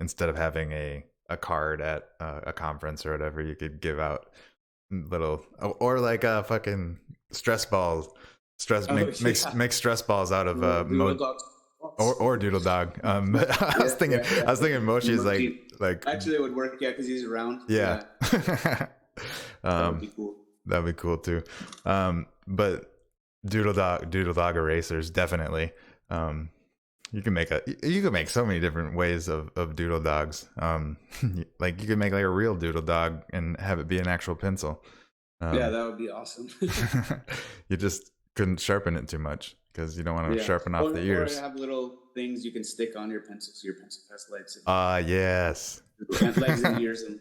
instead of having a card at a conference or whatever, you could give out little, or like a fucking stress balls. Stress Oh yeah, make stress balls out of Doodle Dog. or doodle dog. Yeah, yeah, yeah. I was thinking Mochi is Mochi. like Actually, it would work. Yeah, because he's around. yeah. Yeah, that would be cool. That'd be cool too. But doodle dog erasers definitely. Um, you can make so many different ways of doodle dogs. Like you could make like a real doodle dog and have it be an actual pencil. Yeah, that would be awesome. You just couldn't sharpen it too much because you don't want to Yeah, sharpen off the or ears. have little things you can stick on your pencil, so your pencil has legs. Yes. And legs and ears, and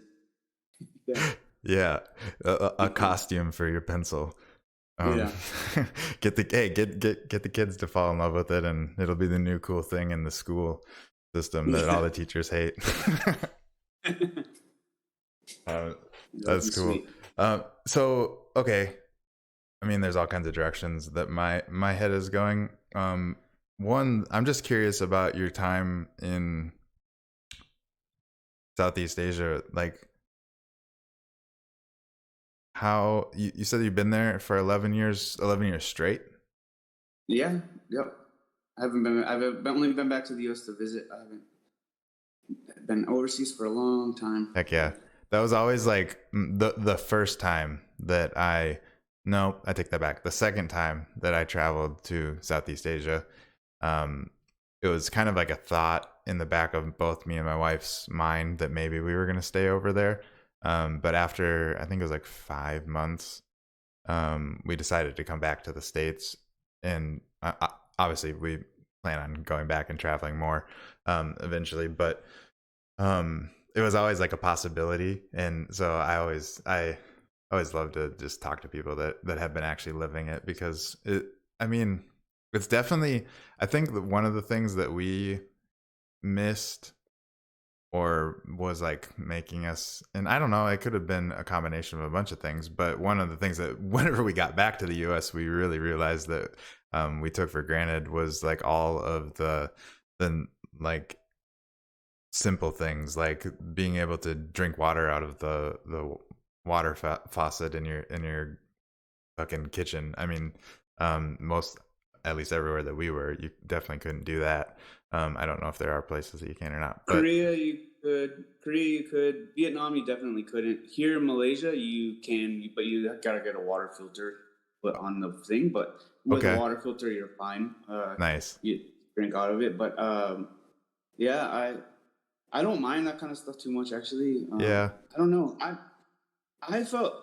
yeah, Yeah, a costume for your pencil. yeah. Get the kids to fall in love with it, and it'll be the new cool thing in the school system that all the teachers hate. That's cool. Sweet. So okay, I mean, there's all kinds of directions that my head is going. One, I'm just curious about your time in Southeast Asia. Like, how you said you've been there for 11 years straight? Yeah, yep. I've only been back to the U.S. to visit. I haven't been overseas for a long time. Heck yeah. That was always like the first time that no, I take that back. The second time that I traveled to Southeast Asia, it was kind of like a thought in the back of both me and my wife's mind that maybe we were going to stay over there. But after, I think it was like 5 months, we decided to come back to the States. And obviously we plan on going back and traveling more eventually. But it was always like a possibility. And so I always love to just talk to people that have been actually living it, because I mean, it's definitely, I think that one of the things that we missed or was like making us, and I don't know, it could have been a combination of a bunch of things, but one of the things that whenever we got back to the US, we really realized that we took for granted was like all of the like simple things, like being able to drink water out of the water faucet in your fucking kitchen. I mean, most, at least everywhere that we were, you definitely couldn't do that. I don't know if there are places that you can or not. But Korea, you could. Korea, you could. Vietnam, you definitely couldn't. Here in Malaysia, you can, but you gotta get a water filter put on the thing. But with a water filter, you're fine. Nice. You drink out of it. But yeah, I don't mind that kind of stuff too much, actually. Yeah. I don't know. I felt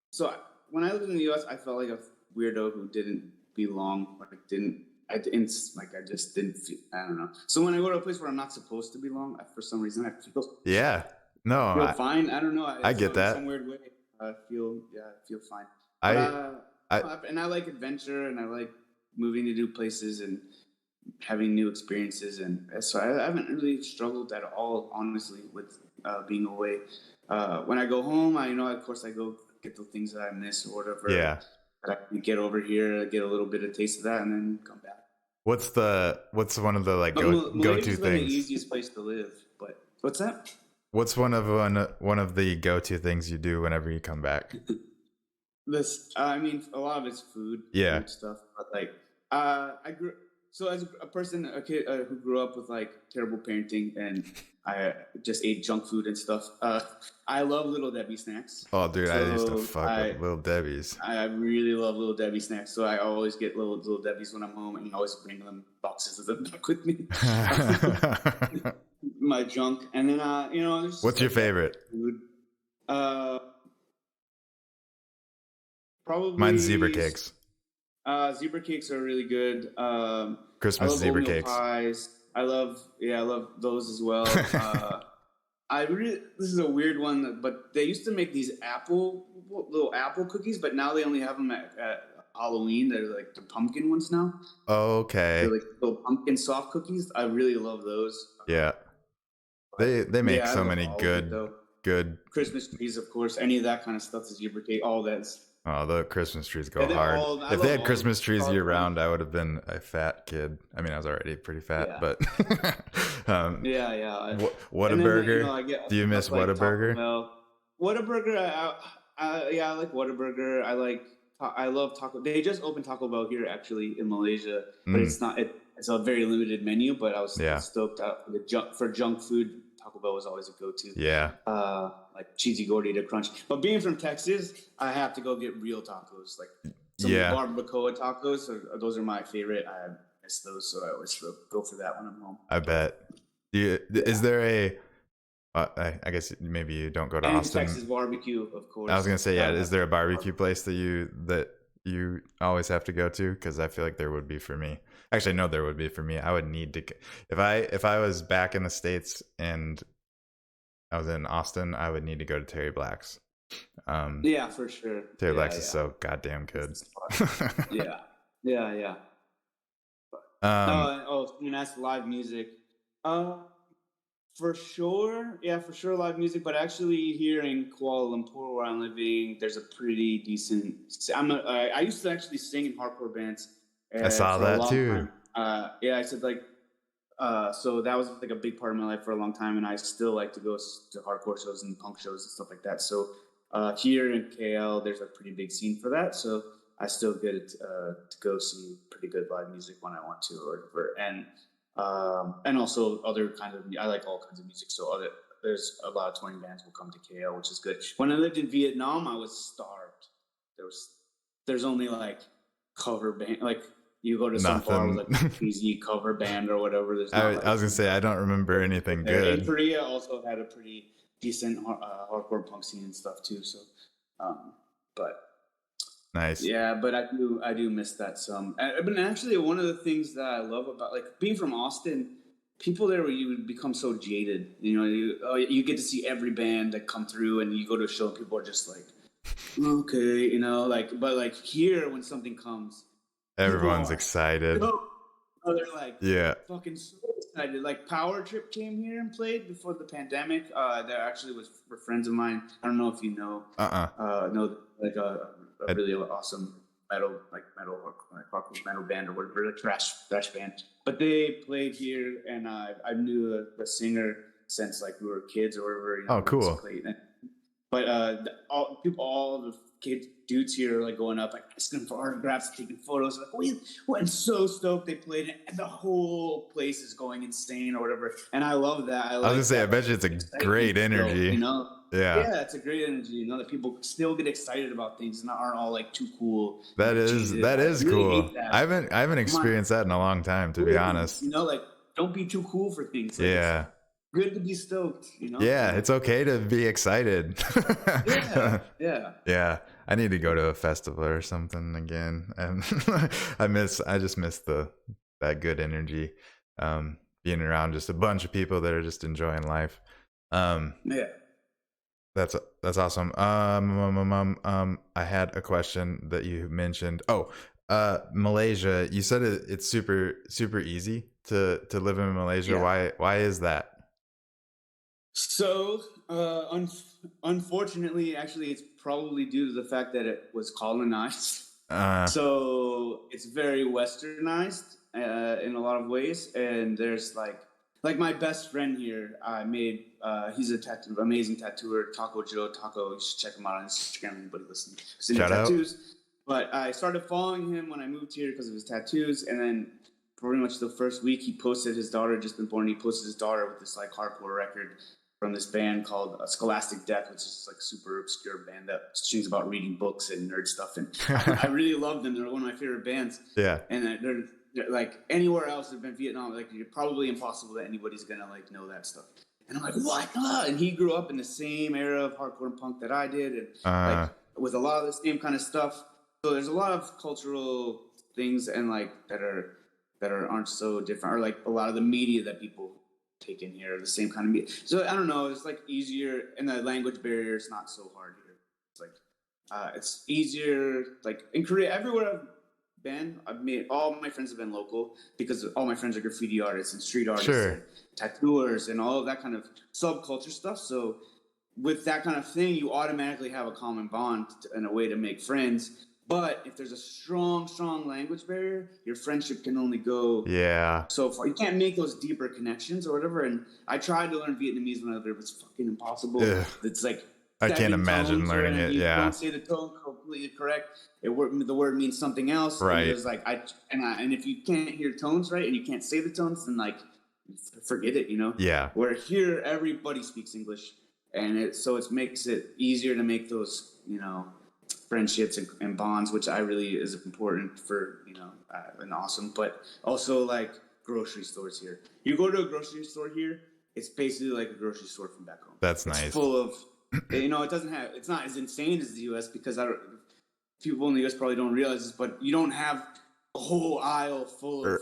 so when I lived in the U.S., I felt like a weirdo who didn't belong, or I just didn't feel, I don't know. So when I go to a place where I'm not supposed to belong, for some reason I feel fine. I don't know. I get that. Some weird way. I feel fine. And I like adventure, and I like moving to new places and having new experiences, and so I haven't really struggled at all, honestly, with being away. When I go home, of course I go get the things that I miss or whatever. Yeah. That I can get over here, get a little bit of taste of that, and then come back. What's one of the like go-to things? The easiest place to live, but what's that? What's one of the go-to things you do whenever you come back? I mean, a lot of it's food, food stuff. But like, I grew so as a kid who grew up with like terrible parenting, and I just ate junk food and stuff. I love Little Debbie snacks. Oh, dude, I used to fuck with Little Debbie's. I really love Little Debbie snacks, so I always get Little Debbie's when I'm home, and I always bring them boxes of them back with me. My junk, and then what's your favorite food? Probably mine's zebra cakes. Zebra cakes are really good. Christmas zebra cakes. Pies. I love those as well. This is a weird one, but they used to make these little apple cookies, but now they only have them at Halloween. They're like the pumpkin ones now. Okay. They're like little pumpkin soft cookies. I really love those. Yeah. They make so many good Christmas trees, of course. Any of that kind of stuff, the zebra cake, all that's. Oh, the Christmas trees go hard. If they had Christmas trees year round, I would have been a fat kid. I mean, I was already pretty fat, but yeah. Whataburger. Do you miss Whataburger? Whataburger. Yeah, I like Whataburger. I love taco. They just opened Taco Bell here actually in Malaysia, but Mm, it's a very limited menu. But I was still yeah. stoked out for junk food. Taco Bell was always a go-to. Yeah. Like cheesy gordita crunch. But being from Texas, I have to go get real tacos, like some Yeah. barbacoa tacos. Those are my favorite. I miss those, so I always go for that when I'm home. I bet. Is Yeah. there a I guess maybe you don't go to And Austin. Texas barbecue, of I was course. gonna say, yeah. Is there a barbecue Barbecue. place that you always have to go to? Because I feel like there would be for me. Actually, no, there would be for me. I would need to if I was back in the States and I was in Austin, I would need to go to Terry Black's. Yeah, for sure. Terry Yeah, Black's is yeah. so goddamn That's good. the spot. Yeah, yeah, yeah. um, You asked live music. Uh, for sure, yeah, for sure, live music. But actually, here in Kuala Lumpur, where I'm living, there's a pretty decent. I used to actually sing in hardcore bands I saw for a that long too. time. Yeah, I said like so that was like a big part of my life for a long time, and I still like to go to hardcore shows and punk shows and stuff like that. So here in KL, there's a pretty big scene for that. So I still get to go see pretty good live music when I want to, or whatever. And also other kinds of I like all kinds of music. So there's a lot of touring bands will come to KL, which is good. When I lived in Vietnam, I was starved. There's only like cover band like you go to some bar with Nothing. like a crazy cover band or whatever. There's not I like was gonna say I don't remember anything there. In good. Korea, also had a pretty decent hardcore punk scene and stuff too. So, but Nice. yeah, but I do miss that some. But actually, one of the things that I love about like being from Austin, people there you would become so jaded. You know, you get to see every band that come through, and you go to a show, and people are just like, okay, you know, like, but like here when something comes, people Everyone's are excited. so they're like Yeah. fucking so excited. Like Power Trip came here and played before the pandemic. That actually was for friends of mine. I don't know if you know like a I, really awesome metal or like hardcore metal band or whatever, like thrash band. But they played here, and I knew the singer since like we were kids or whatever. You know, oh, we used to cool. play. But all the kids, dudes here are like going up, like asking for autographs, taking photos. Like, we went so stoked they played it, and the whole place is going insane or whatever. And I love that. I I was gonna like say, I that bet you it's a excitement great still, energy. you know? Yeah. Yeah, it's a great energy. You know that people still get excited about things and aren't all like too cool and That like is jaded. that I is really cool. hate that. I haven't Come on, experienced that in a long time, to be please. honest. You know, like don't be too cool for things. Like it's Yeah. good to be stoked. You know, Yeah, and it's okay to be excited. yeah, yeah. Yeah, I need to go to a festival or something again. And I just miss that good energy. Being around just a bunch of people that are just enjoying life. Um, Yeah. that's awesome. I had a question that you mentioned. Oh, Malaysia. You said it's super easy to live in Malaysia. Yeah. Why is that? So, unfortunately, actually, it's probably due to the fact that it was colonized. Uh, So it's very westernized in a lot of ways, and there's like my best friend here. I made he's a amazing tattooer, Taco Joe Taco. You should check him out on Instagram. Anybody listening who's into Shout out. tattoos? But I started following him when I moved here because of his tattoos, and then pretty much the first week he posted his daughter just been born. He posted his daughter with this like hardcore record from this band called Scholastic Death, which is like a super obscure band that sings about reading books and nerd stuff. And I really love them. They're one of my favorite bands. Yeah. And they're like anywhere else they've been Vietnam, like you're probably impossible that anybody's gonna like know that stuff. And I'm like, what? And he grew up in the same era of hardcore and punk that I did, and like with a lot of the same kind of stuff. So there's a lot of cultural things and like that aren't so different, or like a lot of the media that people take in here are the same kind of media. So I don't know, it's like easier, and the language barrier is not so hard here. It's like it's easier. Like in Korea, everywhere I've made all my friends have been local because all my friends are graffiti artists and street artists and tattooers and all of that kind of subculture stuff. So with that kind of thing, you automatically have a common bond and a way to make friends. But if there's a strong language barrier, your friendship can only go so far. You can't make those deeper connections or whatever. And I tried to learn Vietnamese when I was there, but it's fucking impossible. Ugh. It's like I can't 7 imagine tones, or learning and it. you Yeah. don't say the tone completely correct, the word means something else, and Right. there's like and if you can't hear tones right and you can't say the tones, then like forget it, you know. Yeah. Where here everybody speaks English, and it makes it easier to make those, you know, friendships and bonds, which I really is important for, you know, and awesome. But also like grocery stores here. You go to a grocery store here, it's basically like a grocery store from back home. That's It's nice. full of, you know, it's not as insane as the U.S. because people in the U.S. probably don't realize this, but you don't have a whole aisle full of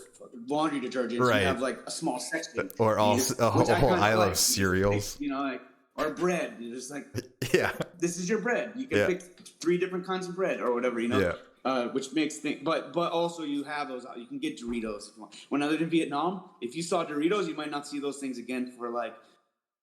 laundry detergents. Right. You have like a small section, Or a whole aisle of cereals. you know, like, or bread. You're just like, yeah, this is your bread. You can pick 3 different kinds of bread or whatever, you know. Yeah. Which makes things, but also you have those. You can get Doritos if you want. When I lived in Vietnam, if you saw Doritos, you might not see those things again for like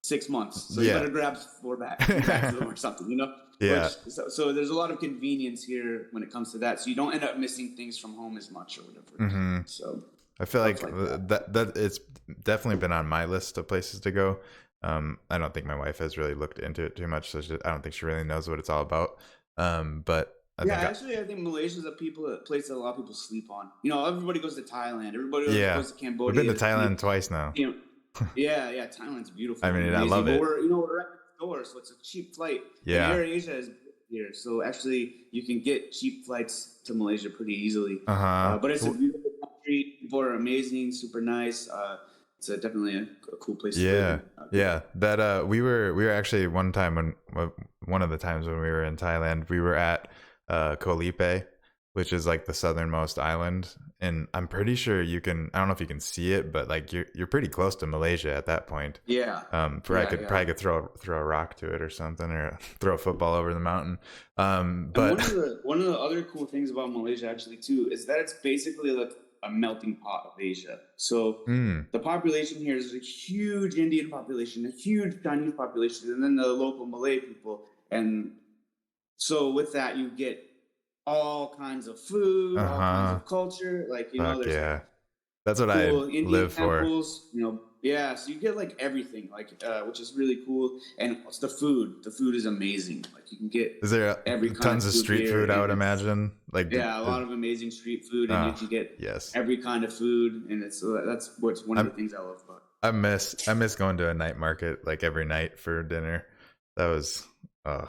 6 months. So you better grab 4 bags of them or something, you know. Yeah. So there's a lot of convenience here when it comes to that. So you don't end up missing things from home as much or whatever. Mm-hmm. So I feel like that it's definitely been on my list of places to go. I don't think my wife has really looked into it too much, so I don't think she really knows what it's all about. But I think Malaysia is a place that a lot of people sleep on. You know, everybody goes to Thailand. Everybody goes to Cambodia. We've been to Thailand twice now. You know, yeah, Thailand's beautiful. I mean, I love it. We're at the store, so it's a cheap flight. Yeah. And Air Asia is here, so actually you can get cheap flights to Malaysia pretty easily. But it's a beautiful country. People are amazing, super nice. It's definitely a cool place to live. Yeah. That we were actually one of the times when we were in Thailand, we were at Koh Lipe, which is like the southernmost island, and I'm pretty sure I don't know if you can see it, but like you're pretty close to Malaysia at that point. Yeah. I could throw a rock to it or something, or throw a football over the mountain. But one of the other cool things about Malaysia actually too is that it's basically like a melting pot of Asia. So the population here is a huge Indian population, a huge Chinese population, and then the local Malay people. And so with that, you get all kinds of food, all kinds of culture. Like, you know, there's that's what cool I Indian live temples, for. you know. Yeah, so you get like everything, like which is really cool. And it's the food. The food is amazing. Like you can get tons of street food, I would imagine. Like a lot of amazing street food, and you can get every kind of food, and that's what's one of the things I love about it. I miss going to a night market like every night for dinner. That was I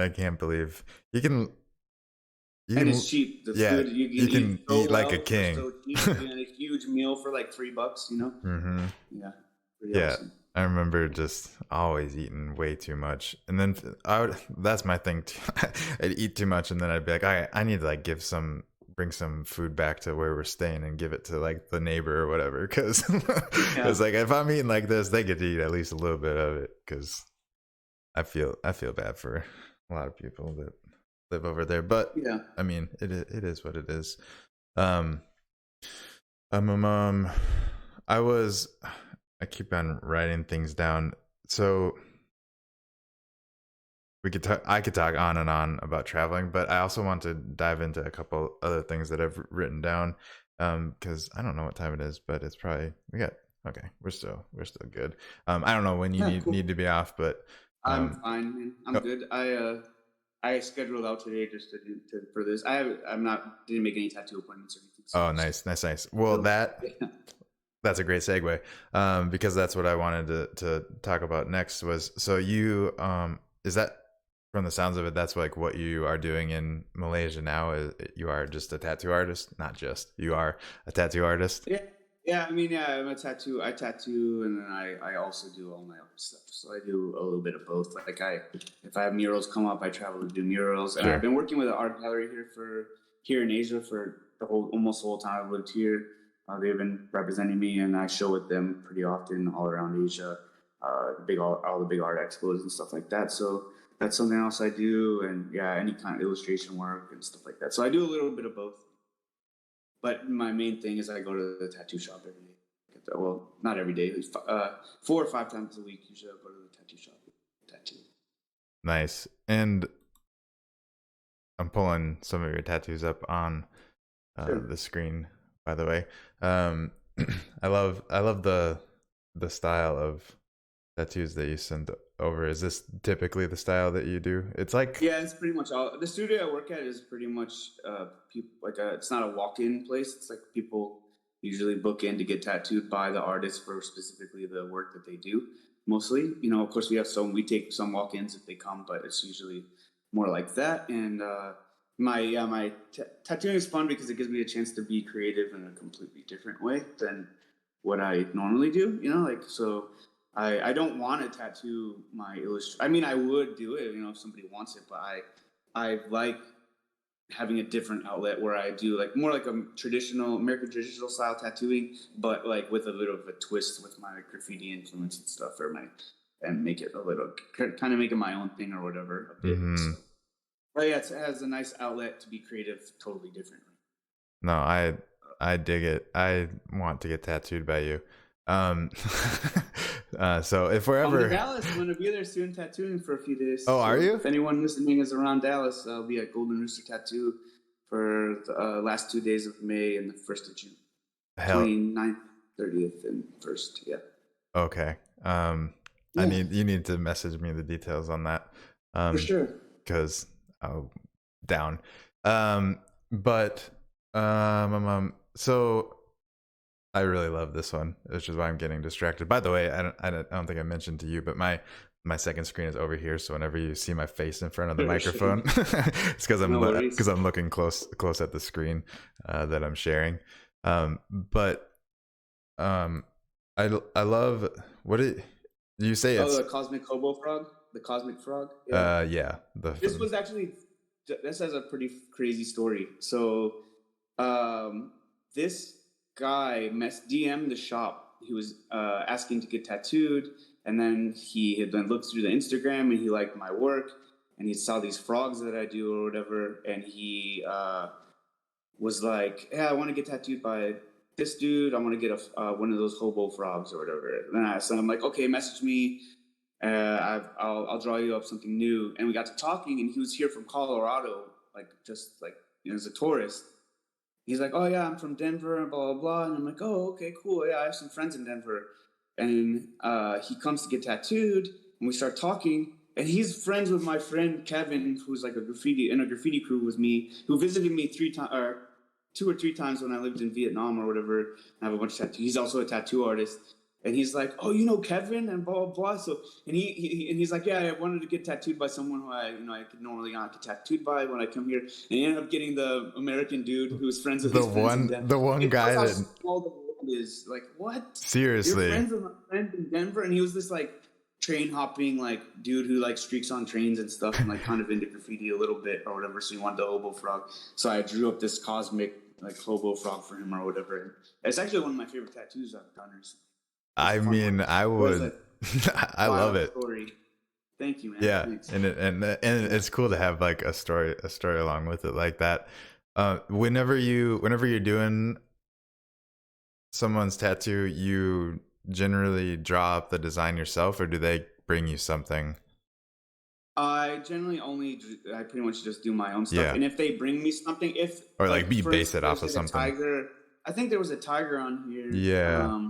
can't believe you can. And it's cheap. The food you can eat like a king. So cheap, and a huge meal for like $3, you know. Mm-hmm. Yeah. Pretty awesome. I remember just always eating way too much, and then that's my thing too. I'd eat too much, and then I'd be like, I need to like bring some food back to where we're staying and give it to like the neighbor or whatever, because it's like if I'm eating like this, they get to eat at least a little bit of it, because I feel bad for a lot of people that live over there. But I mean, it is what it is. I keep on writing things down, so I could talk on and on about traveling, but I also want to dive into a couple other things that I've written down, because I don't know what time it is, but it's probably we're still good. I don't know when you need to be off, but I'm fine, man. I'm good. I scheduled out today just for this. Didn't make any tattoo appointments or anything. So nice. Well, that's a great segue, because that's what I wanted to talk about next. Was so you is that, from the sounds of it, that's like what you are doing in Malaysia now? You are just a tattoo artist? Not just, you are a tattoo artist? Yeah. I mean, I'm a tattoo. I tattoo, and then I also do all my other stuff. So I do a little bit of both. Like if I have murals come up, I travel to do murals. And I've been working with an art gallery here in Asia for almost the whole time I've lived here. They've been representing me, and I show with them pretty often all around Asia, all the big art expos and stuff like that. So that's something else I do, and any kind of illustration work and stuff like that. So I do a little bit of both. But my main thing is I go to the tattoo shop every day. Well, not every day. 4 or 5 times a week. Usually I go to the tattoo shop. Tattoo. Nice. And I'm pulling some of your tattoos up on the screen, by the way. I love the style of tattoos that you sent over. Is this typically the style that you do? It's like, Yeah, it's pretty much all. The studio I work at is pretty much people like it's not a walk-in place. It's like people usually book in to get tattooed by the artist for specifically the work that they do. Mostly, of course, we take some walk-ins if they come, but it's usually more like that. And my tattooing is fun because it gives me a chance to be creative in a completely different way than what I normally do. Like so. I don't want to tattoo my illustration. I mean, I would do it, if somebody wants it, but I like having a different outlet where I do like more like a traditional American traditional style tattooing, but like with a little of a twist with my graffiti influence and stuff, and make it a little kind of make it my own thing or whatever a bit. mm-hmm. So, but yeah, it has a nice outlet to be creative, totally differently. No, I dig it. I want to get tattooed by you. So if we're I'm in ever Dallas, I'm gonna be there soon tattooing for a few days. Oh, so are you? If anyone listening is around Dallas, I'll be at Golden Rooster Tattoo for the last 2 days of May and the 1st of June. Hell, 29th, 30th, and 1st. Yeah. okay. Yeah. You need to message me the details on that. For sure. Because I'm down. But so I really love this one, which is why I'm getting distracted. By the way, I don't think I mentioned to you, but my second screen is over here. So whenever you see my face in front of the microphone, it's because I'm looking close at the screen that I'm sharing. But I love what it. You say it's the cosmic hobo frog, the cosmic frog. Yeah. This has a pretty crazy story. So, this guy DM'd the shop. He was asking to get tattooed, and then he had then looked through the Instagram and he liked my work, and he saw these frogs that I do or whatever, and he was like, "Yeah, I want to get tattooed by this dude. I want to get one of those hobo frogs or whatever." And I'm like, "Okay, message me. I'll draw you up something new." And we got to talking, and he was here from Colorado, just as a tourist. He's like, "Oh yeah, I'm from Denver," and blah blah blah. And I'm like, "Oh, okay, cool. Yeah, I have some friends in Denver." And he comes to get tattooed, and we start talking. And he's friends with my friend Kevin, who's like a graffiti crew with me, who visited me 2 or 3 times when I lived in Vietnam or whatever. I have a bunch of tattoos. He's also a tattoo artist. And he's like, "Oh, you know Kevin?" and blah blah blah. So he's like, "Yeah, I wanted to get tattooed by someone who I could normally not get tattooed by when I come here." And he ended up getting the American dude who was friends with his friends in Denver. The one guy how that small the world is. Like, what? Seriously, you're friends with my friend in Denver, and he was this train hopping dude who streaks on trains and stuff, and kind of into graffiti a little bit or whatever. So he wanted the hobo frog. So I drew up this cosmic hobo frog for him or whatever. It's actually one of my favorite tattoos I've done recently. I mean, I would. I love it. Story. Thank you, man. Yeah, thanks. and it's cool to have a story along with it like that. Whenever you're doing someone's tattoo, you generally draw up the design yourself, or do they bring you something? I generally I pretty much just do my own stuff. Yeah. And if they bring me something, base it off of something. Tiger, I think there was a tiger on here. Yeah.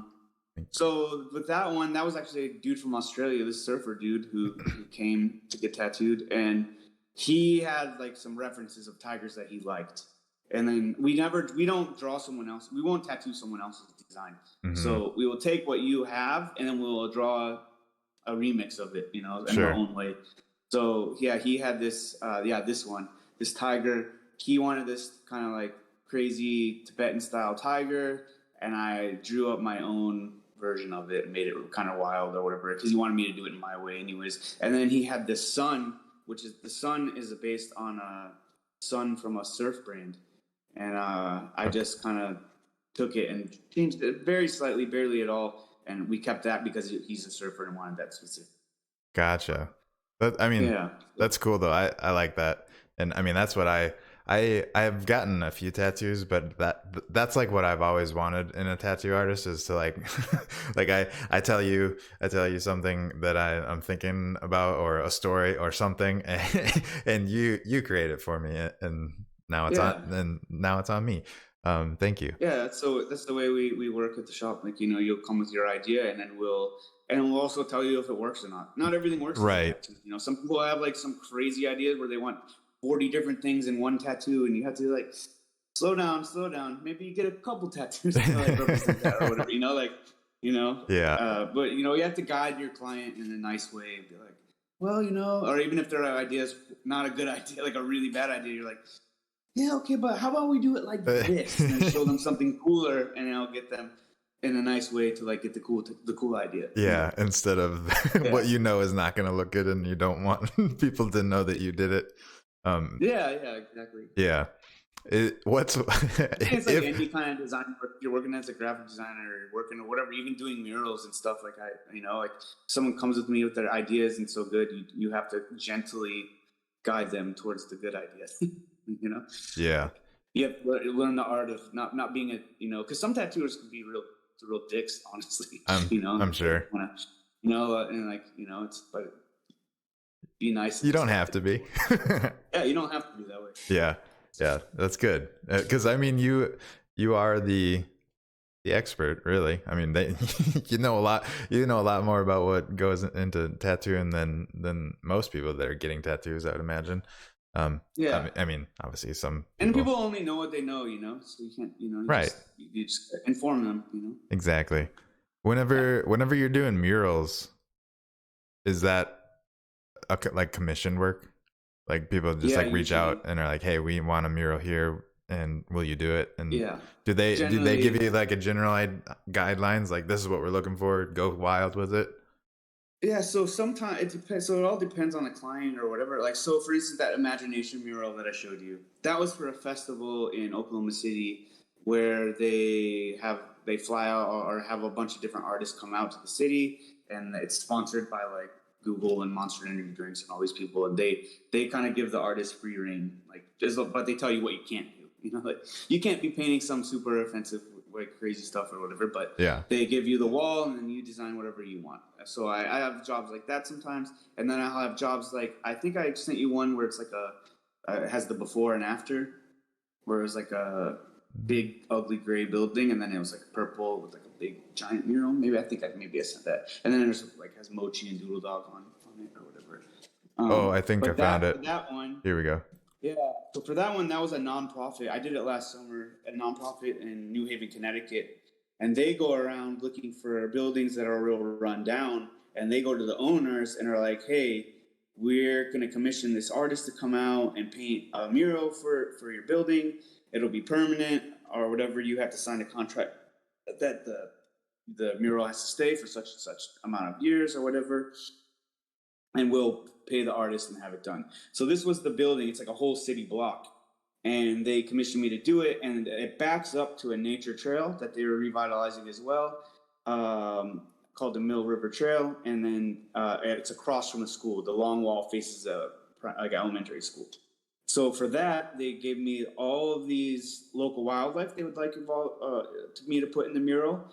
So with that one, that was actually a dude from Australia, this surfer dude who came to get tattooed, and he had some references of tigers that he liked. And then we don't draw someone else. We won't tattoo someone else's design. Mm-hmm. So we will take what you have, and then we'll draw a remix of it, in our own way. So yeah, he had this tiger. He wanted this kind of crazy Tibetan style tiger, and I drew up my own version of it and made it kind of wild or whatever, because he wanted me to do it in my way anyways. And then he had this sun, the sun is based on a sun from a surf brand. And I just kind of took it and changed it very slightly, barely at all. And we kept that because he's a surfer and wanted that specific. Gotcha. That's cool though. I like that. And I mean, that's what I've gotten a few tattoos, but that's what I've always wanted in a tattoo artist, is to I tell you something that I'm thinking about, or a story or something, and you create it for me, and now it's on me. Thank you. Yeah, that's the way we work at the shop. Like, you'll come with your idea, and then we'll also tell you if it works or not. Not everything works as a Right. tattoo. Some people have like some crazy ideas where they want 40 different things in one tattoo, and you have to like slow down, slow down. Maybe you get a couple tattoos to like represent that or whatever. Yeah. But you have to guide your client in a nice way and be like, well, or even if their idea is not a good idea, like a really bad idea, you're like, yeah, okay, but how about we do it like this, and then show them something cooler, and then I'll get them in a nice way to like get the cool idea. Yeah, instead of Yeah, what is not going to look good and you don't want people to know that you did it. yeah, exactly. Yeah. What's It's like if any kind of design work. You're working as a graphic designer, or you're working or whatever, even doing murals and stuff. Like like someone comes with me with their ideas and so good, you have to gently guide them towards the good ideas. yeah, You have to learn the art of not being because some tattooers can be real dicks, honestly. I'm sure. Wanna, and like it's but be nice. You don't have to be. Yeah, you don't have to be that way. Yeah. Yeah, that's good. Cuz I mean you are the expert, really. I mean, you know a lot more about what goes into tattooing than most people that are getting tattoos, I would imagine. Yeah, I mean, obviously some and people, people only know what they know, so you can't, right. you just inform them. Exactly. Yeah, Whenever you're doing murals, is that like commission work? Like people just yeah, like reach usually, out and are like, "Hey, we want a mural here, and will you do it?" And yeah. do they give Generally, you like a general guidelines, like this is what we're looking for, go wild with it? yeah. So sometimes it depends. So it all depends on the client or whatever. Like, so for instance, that imagination mural that I showed you, that was for a festival in Oklahoma City where they fly out or have a bunch of different artists come out to the city, and it's sponsored by like Google and Monster Energy drinks and all these people, and they kind of give the artist free reign, like but they tell you what you can't do. Like you can't be painting some super offensive like crazy stuff or whatever, but Yeah. they give you the wall and then you design whatever you want. So I have jobs like that sometimes, and then I'll have jobs like I think I sent you one where it's like it has the before and after, where it was like a big ugly gray building, and then it was like purple with like a big giant mural. Maybe I sent that, and then there's like has Mochi and Doodle Dog on it or whatever. Oh, I think I But found for it. that one, Here we go. yeah. So for that one, that was a nonprofit. I did it last summer, a nonprofit in New Haven, Connecticut, and they go around looking for buildings that are real run down, and they go to the owners and are like, "Hey, we're going to commission this artist to come out and paint a mural for your building. It'll be permanent or whatever. You have to sign a contract that the mural has to stay for such and such amount of years or whatever, and we'll pay the artist and have it done." So this was the building. It's like a whole city block. And they commissioned me to do it, and it backs up to a nature trail that they were revitalizing as well, called the Mill River Trail. And then it's across from the school. The long wall faces like elementary school. So for that, they gave me all of these local wildlife they would like to me to put in the mural,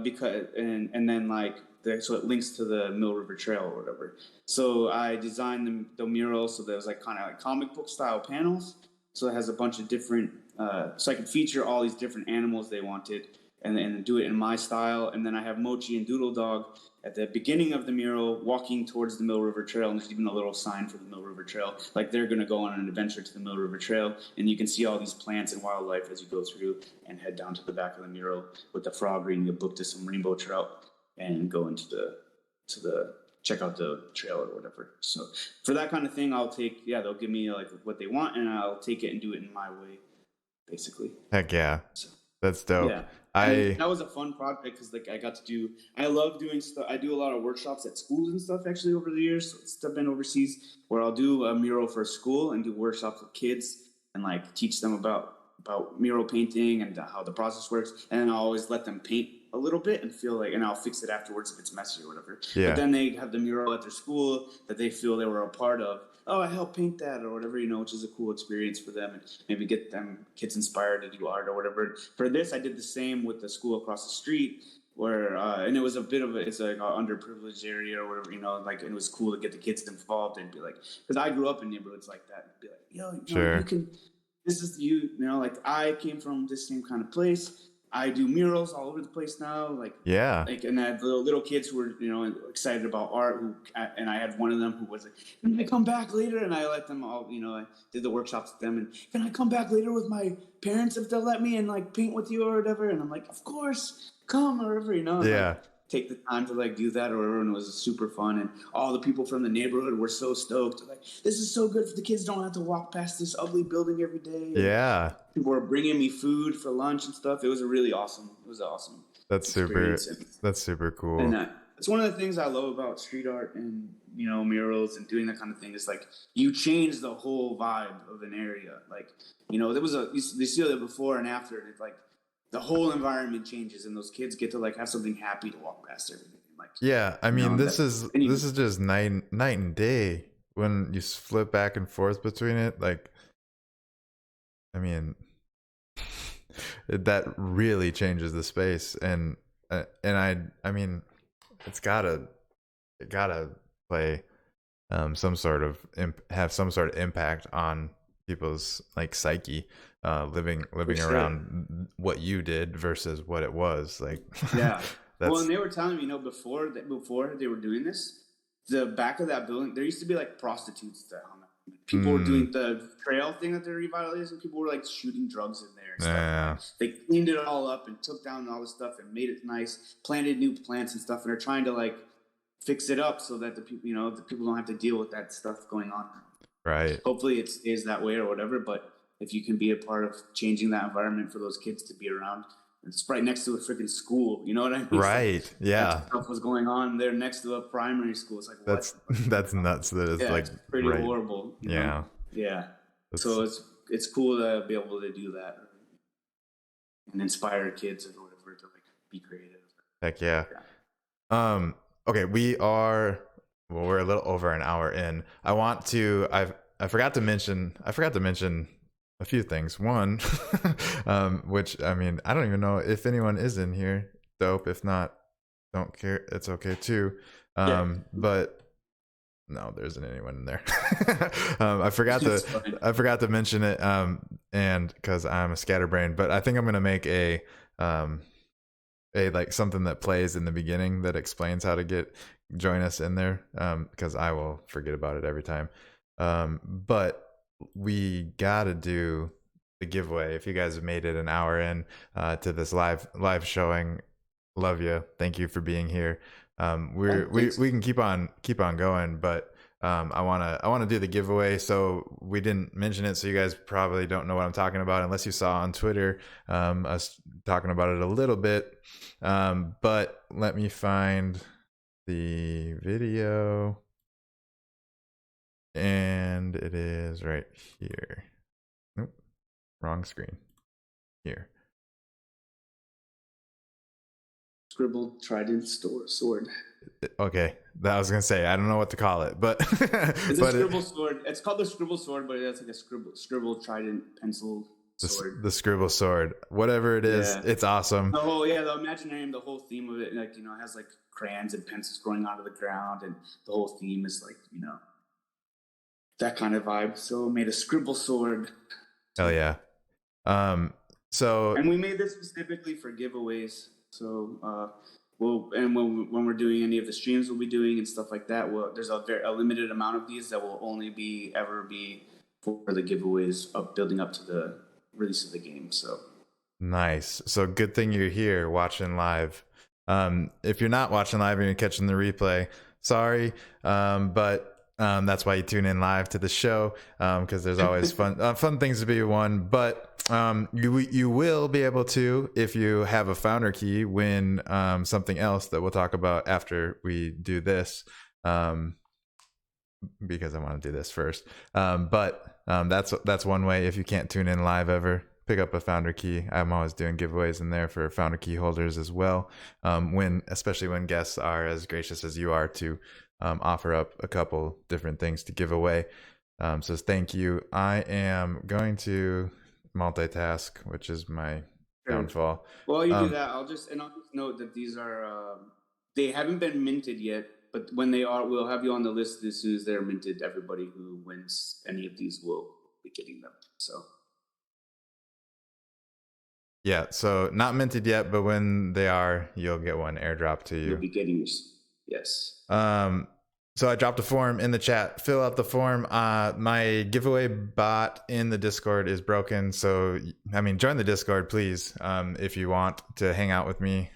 because and then like so it links to the Mill River Trail or whatever. So I designed the mural so there was like kind of like comic book style panels. So it has a bunch of different, so I could feature all these different animals they wanted, and do it in my style. And then I have Mochi and Doodle Dog at the beginning of the mural walking towards the Mill River Trail, and there's even a little sign for the Mill River Trail, like they're going to go on an adventure to the Mill River Trail, and you can see all these plants and wildlife as you go through and head down to the back of the mural with the frog reading a book to some rainbow trout and go into the check out the trail or whatever. So for that kind of thing, they'll give me like what they want, and I'll take it and do it in my way, basically. Heck yeah. So, That's dope. yeah. And I that was a fun project because like I love doing stuff. I do a lot of workshops at schools and stuff actually over the years. So I've been overseas where I'll do a mural for a school and do workshops with kids and like teach them about mural painting and how the process works. And then I'll always let them paint a little bit and feel like, and I'll fix it afterwards if it's messy or whatever. yeah. But then they have the mural at their school that they feel they were a part of. Oh, I helped paint that or whatever, which is a cool experience for them, and maybe get them kids inspired to do art or whatever. For this, I did the same with the school across the street where, and it was it's like an underprivileged area or whatever, like it was cool to get the kids involved and be like, because I grew up in neighborhoods like that, and be like, yo, Sure. this is you. You know, like I came from this same kind of place. I do murals all over the place now. Yeah. And I have little kids who were, you know, excited about art. And I had one of them who was like, "Can I come back later?" And I let them all, you know, I did the workshops with them. And can I come back later with my parents if they'll let me and like paint with you or whatever? And I'm like, of course, come or whatever, you know. And like Yeah. take the time to like do that or whatever, and it was super fun. And all the people from the neighborhood were so stoked. Like, this is so good. The kids don't have to walk past this ugly building every day. And Yeah. people were bringing me food for lunch and stuff. It was a really awesome. It was an awesome That's experience. super And cool. it's one of the things I love about street art and, you know, murals and doing that kind of thing. Is like you change the whole vibe of an area. Like, you know, there was you see the before and after. And it's like the whole environment changes, and those kids get to like have something happy to walk past everything. Like, Yeah, I you mean, know, this and you, is just night and day when you flip back and forth between it. Like, I mean, that really changes the space, and I mean, it's gotta play some sort of have some sort of impact on people's like psyche, living for sure. around what you did versus what it was like. Yeah. Well, and That's they were telling me, you know, before they were doing this, the back of that building, there used to be like prostitutes that hung out. People were mm, doing the trail thing that they're revitalizing. People were like shooting drugs in there and stuff. And like yeah, they cleaned it all up and took down all the stuff and made it nice, planted new plants and stuff. And they're trying to like fix it up so that the people, you know, the people don't have to deal with that stuff going on. right. Hopefully it stays that way or whatever. But if you can be a part of changing that environment for those kids to be around, it's right next to a freaking school. You know what I mean? It's like Right. that Yeah. stuff was going on there next to a primary school. It's like what? That's that's nuts that it's Yeah, like it's pretty right. horrible. You know? Yeah. Yeah. So That's it's cool to be able to do that and inspire kids or whatever to like be creative. heck yeah. Yeah. Okay, we're a little over an hour in. I forgot to mention a few things. One, which I mean, I don't even know if anyone is in here. Dope. If not, don't care. It's okay too. Yeah. But no, there isn't anyone in there. It's fine. I forgot to mention it. And because I'm a scatterbrain, but I think I'm gonna make a like something that plays in the beginning that explains how to join us in there, because I will forget about it every time. But we gotta do the giveaway. If you guys have made it an hour in to this live showing, love you. Thank you for being here. We can keep on going, but I wanna do the giveaway. So we didn't mention it, so you guys probably don't know what I'm talking about unless you saw on Twitter us talking about it a little bit. But let me find the video, and it is right here. Nope, wrong screen. Here. Scribbled trident sword. Okay, that I was gonna say I don't know what to call it, but It's a but scribble sword. It's called the scribble sword, but it's like a scribble trident pencil sword. the scribble sword, whatever it is, Yeah. it's awesome. The imaginary, the whole theme of it, like, you know, it has like crayons and pencils growing out of the ground, and the whole theme is like, you know, that kind of vibe. So I made a scribble sword. Hell yeah. So And we made this specifically for giveaways. So and when we're doing any of the streams we'll be doing and stuff like that, there's a limited amount of these that will only ever be for the giveaways of building up to the release of the game. So nice. So good thing you're here watching live. If you're not watching live and you're catching the replay, sorry. But that's why you tune in live to the show, because there's always fun things to be won. But you will be able to, if you have a founder key, win something else that we'll talk about after we do this. Because I want to do this first. But that's one way. If you can't tune in live ever, pick up a founder key. I'm always doing giveaways in there for founder key holders as well. Especially when guests are as gracious as you are to offer up a couple different things to give away. So thank you. I am going to multitask, which is my downfall. While you do that, I'll just note that these are they haven't been minted yet, but when they are, we'll have you on the list as soon as they're minted. Everybody who wins any of these will be getting them. So Yeah, so not minted yet, but when they are, you'll get one airdrop to You'll you. be getting yours. Yes. So I dropped a form in the chat. Fill out the form. My giveaway bot in the Discord is broken, so I mean, join the Discord, please, if you want to hang out with me.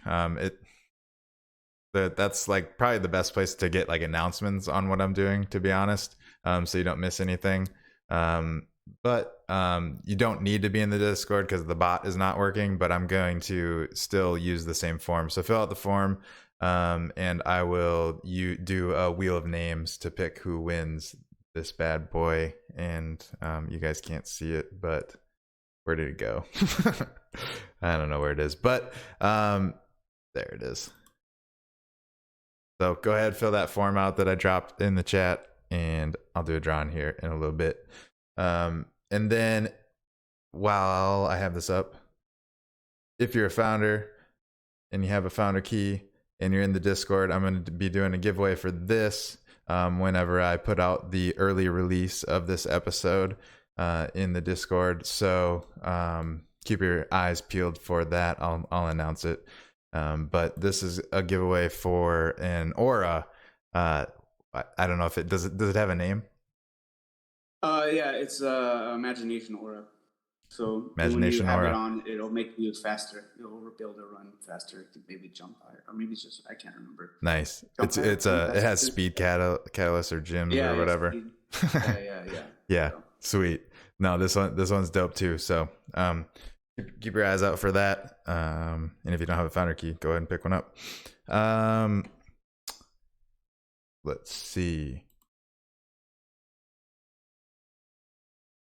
That's like probably the best place to get like announcements on what I'm doing, to be honest, so you don't miss anything. But you don't need to be in the Discord because the bot is not working, but I'm going to still use the same form. So fill out the form, and I will do a wheel of names to pick who wins this bad boy. And you guys can't see it, but where did it go? I don't know where it is, but there it is. So go ahead, fill that form out that I dropped in the chat, and I'll do a drawing here in a little bit. And then while I have this up, if you're a founder and you have a founder key and you're in the Discord, I'm going to be doing a giveaway for this whenever I put out the early release of this episode in the Discord. So keep your eyes peeled for that. I'll announce it. But this is a giveaway for an aura. I don't know if it does it have a name? Yeah, it's imagination aura. So Imagination when you have aura. it on, it'll make you faster. You'll be able to run faster. Maybe jump higher, or maybe it's just I can't remember. Nice. Jump It has speed catalyst or gems or whatever. Yeah. Yeah, So. sweet. No, this one's dope too. So keep your eyes out for that. And if you don't have a founder key, go ahead and pick one up. Let's see.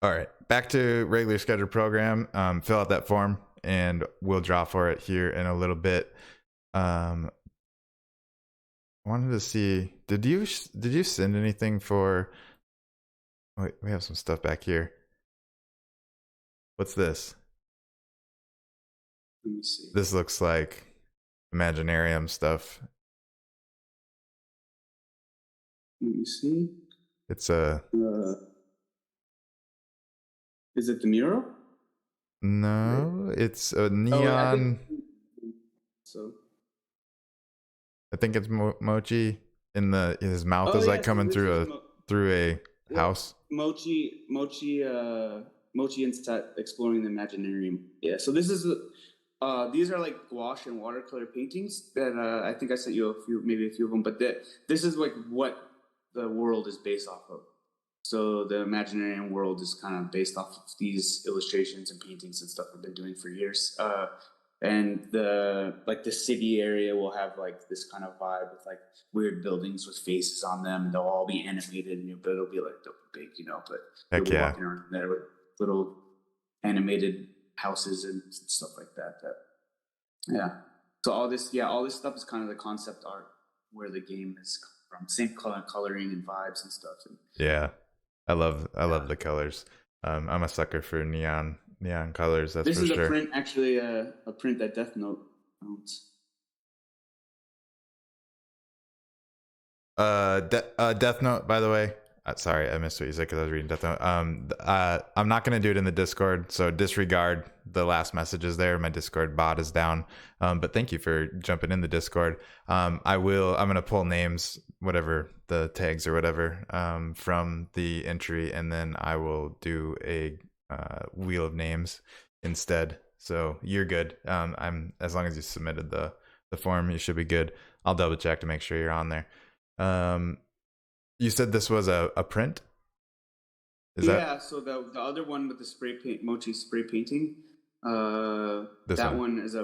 All right, back to regular scheduled program. Fill out that form, and we'll draw for it here in a little bit. I wanted to see, did you send anything for? Wait, we have some stuff back here. What's this? Let me see. This looks like Imaginarium stuff. Let me see. It's a. Is it the mural? No, it's a neon. I think it's Mochi in his mouth is like coming through a house. Mochi inside exploring the Imaginarium. Yeah, so this is these are like gouache and watercolor paintings that I think I sent you maybe a few of them, but this is like what the world is based off of. So the Imaginarium world is kind of based off of these illustrations and paintings and stuff I've been doing for years. And the city area will have like this kind of vibe with like weird buildings with faces on them. They'll all be animated, and it'll be like big, but Heck you'll be yeah. walking around there with little animated houses and stuff like that. Yeah. So all this stuff is kind of the concept art where the game is from. Same coloring and vibes and stuff. Yeah. I love the colors. I'm a sucker for neon colors. That's this for is sure. A print, actually, a print that Death Note owns. Death Note, by the way. Sorry, I missed what you said because I was reading Death Note. I'm not gonna do it in the Discord, so disregard the last messages there. My Discord bot is down. But thank you for jumping in the Discord. I'm gonna pull names, whatever the tags or whatever, from the entry, and then I will do a wheel of names instead. So you're good. I'm as long as you submitted the form, you should be good. I'll double check to make sure you're on there. You said this was a print? So the other one with the spray paint, Mochi spray painting, one is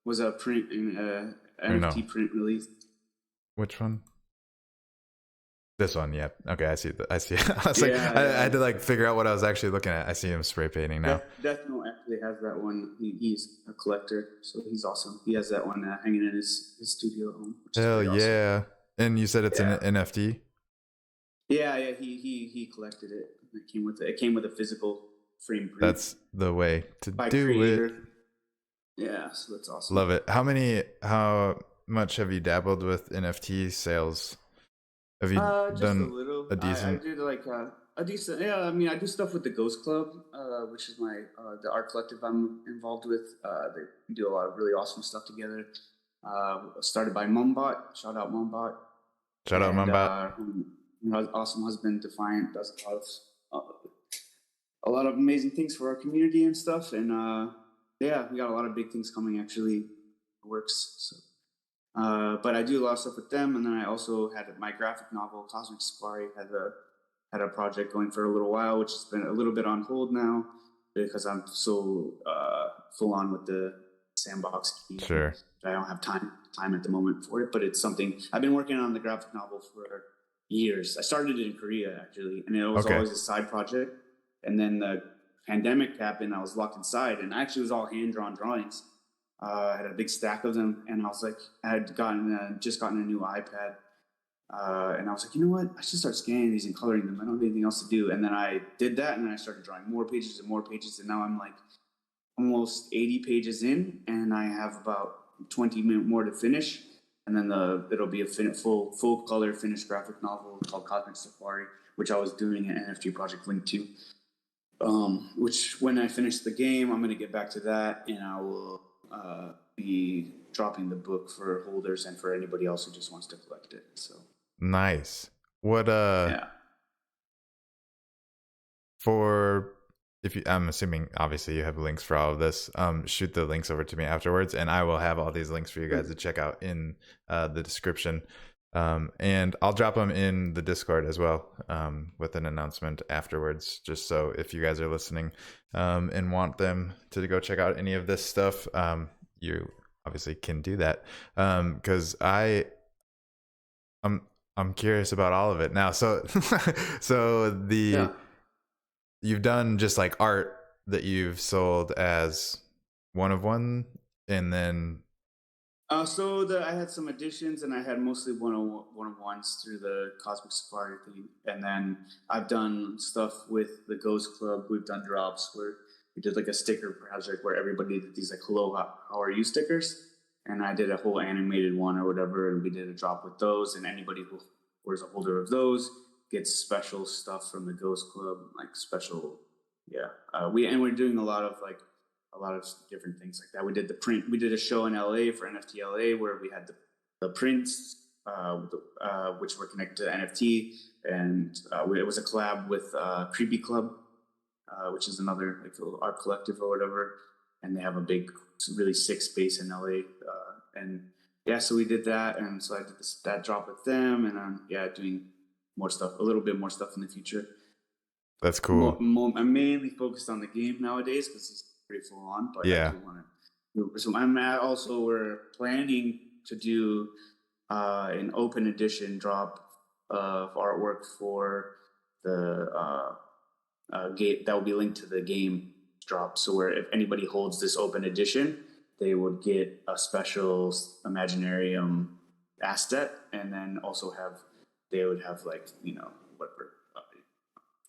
was a print in NFT print release. Which one? This one, yeah. Okay, I see. I was I had to like figure out what I was actually looking at. I see him spray painting now. Death Note actually has that one. He's a collector, so he's awesome. He has that one hanging in his studio at home. Hell yeah! Awesome. And you said it's an NFT? Yeah. He collected it. It came with a physical frame print. That's the way to do it. Yeah, so that's awesome. Love it. How much have you dabbled with NFT sales? Have you done a decent? I did like I do. Yeah, I mean, I do stuff with the Ghost Club, which is my the art collective I'm involved with. They do a lot of really awesome stuff together. Started by Mumbot. Shout out Mumbot. Shout out And Mumbat. awesome husband Defiant does a lot of amazing things for our community and stuff. And yeah, we got a lot of big things coming actually. Works. So. But I do a lot of stuff with them, and then I also had my graphic novel Cosmic Safari had a project going for a little while, which has been a little bit on hold now because I'm so full on with the sandbox game. Sure. I don't have time at the moment for it, but it's something I've been working on the graphic novel for years. I started it in Korea actually, and it was always a side project. And then the pandemic happened. I was locked inside, and actually it was all hand drawn drawings. I had a big stack of them, and I was like, I had just gotten a new iPad, and I was like, you know what? I should start scanning these and coloring them. I don't have anything else to do. And then I did that, and then I started drawing more pages, and now I'm like almost 80 pages in, and I have about 20 more to finish. And then it'll be a full color finished graphic novel called Cosmic Safari, which I was doing an NFT project linked to. Which when I finish the game, I'm going to get back to that, and I will be dropping the book for holders and for anybody else who just wants to collect it. So nice. What yeah. For if you, I'm assuming obviously you have links for all of this. Shoot the links over to me afterwards, and I will have all these links for you guys to check out in the description. And I'll drop them in the Discord as well, with an announcement afterwards, just so if you guys are listening and want them to go check out any of this stuff, you obviously can do that. Because I'm curious about all of it now. So you've done just like art that you've sold as one of one, and then I had some additions, and I had mostly one-on-ones through the Cosmic Safari thing. And then I've done stuff with the Ghost Club. We've done drops where we did like a sticker project where everybody did these like "Hello, how are you" stickers, and I did a whole animated one or whatever, and we did a drop with those. And anybody who was a holder of those gets special stuff from the Ghost Club, like special, we're doing a lot of different things like that. We did the print. We did a show in LA for NFT LA where we had the prints, which were connected to NFT, and it was a collab with Creepy Club, which is another like art collective or whatever, and they have a big, really sick space in LA, and yeah, so we did that, and so I did that drop with them, and I'm doing more stuff, a little bit more stuff in the future. That's cool. I'm mainly focused on the game nowadays because it's pretty full on, but I do want to. So we're planning to do an open edition drop of artwork for the game that will be linked to the game drop. So where if anybody holds this open edition, they would get a special Imaginarium asset, and then also they would have like whatever.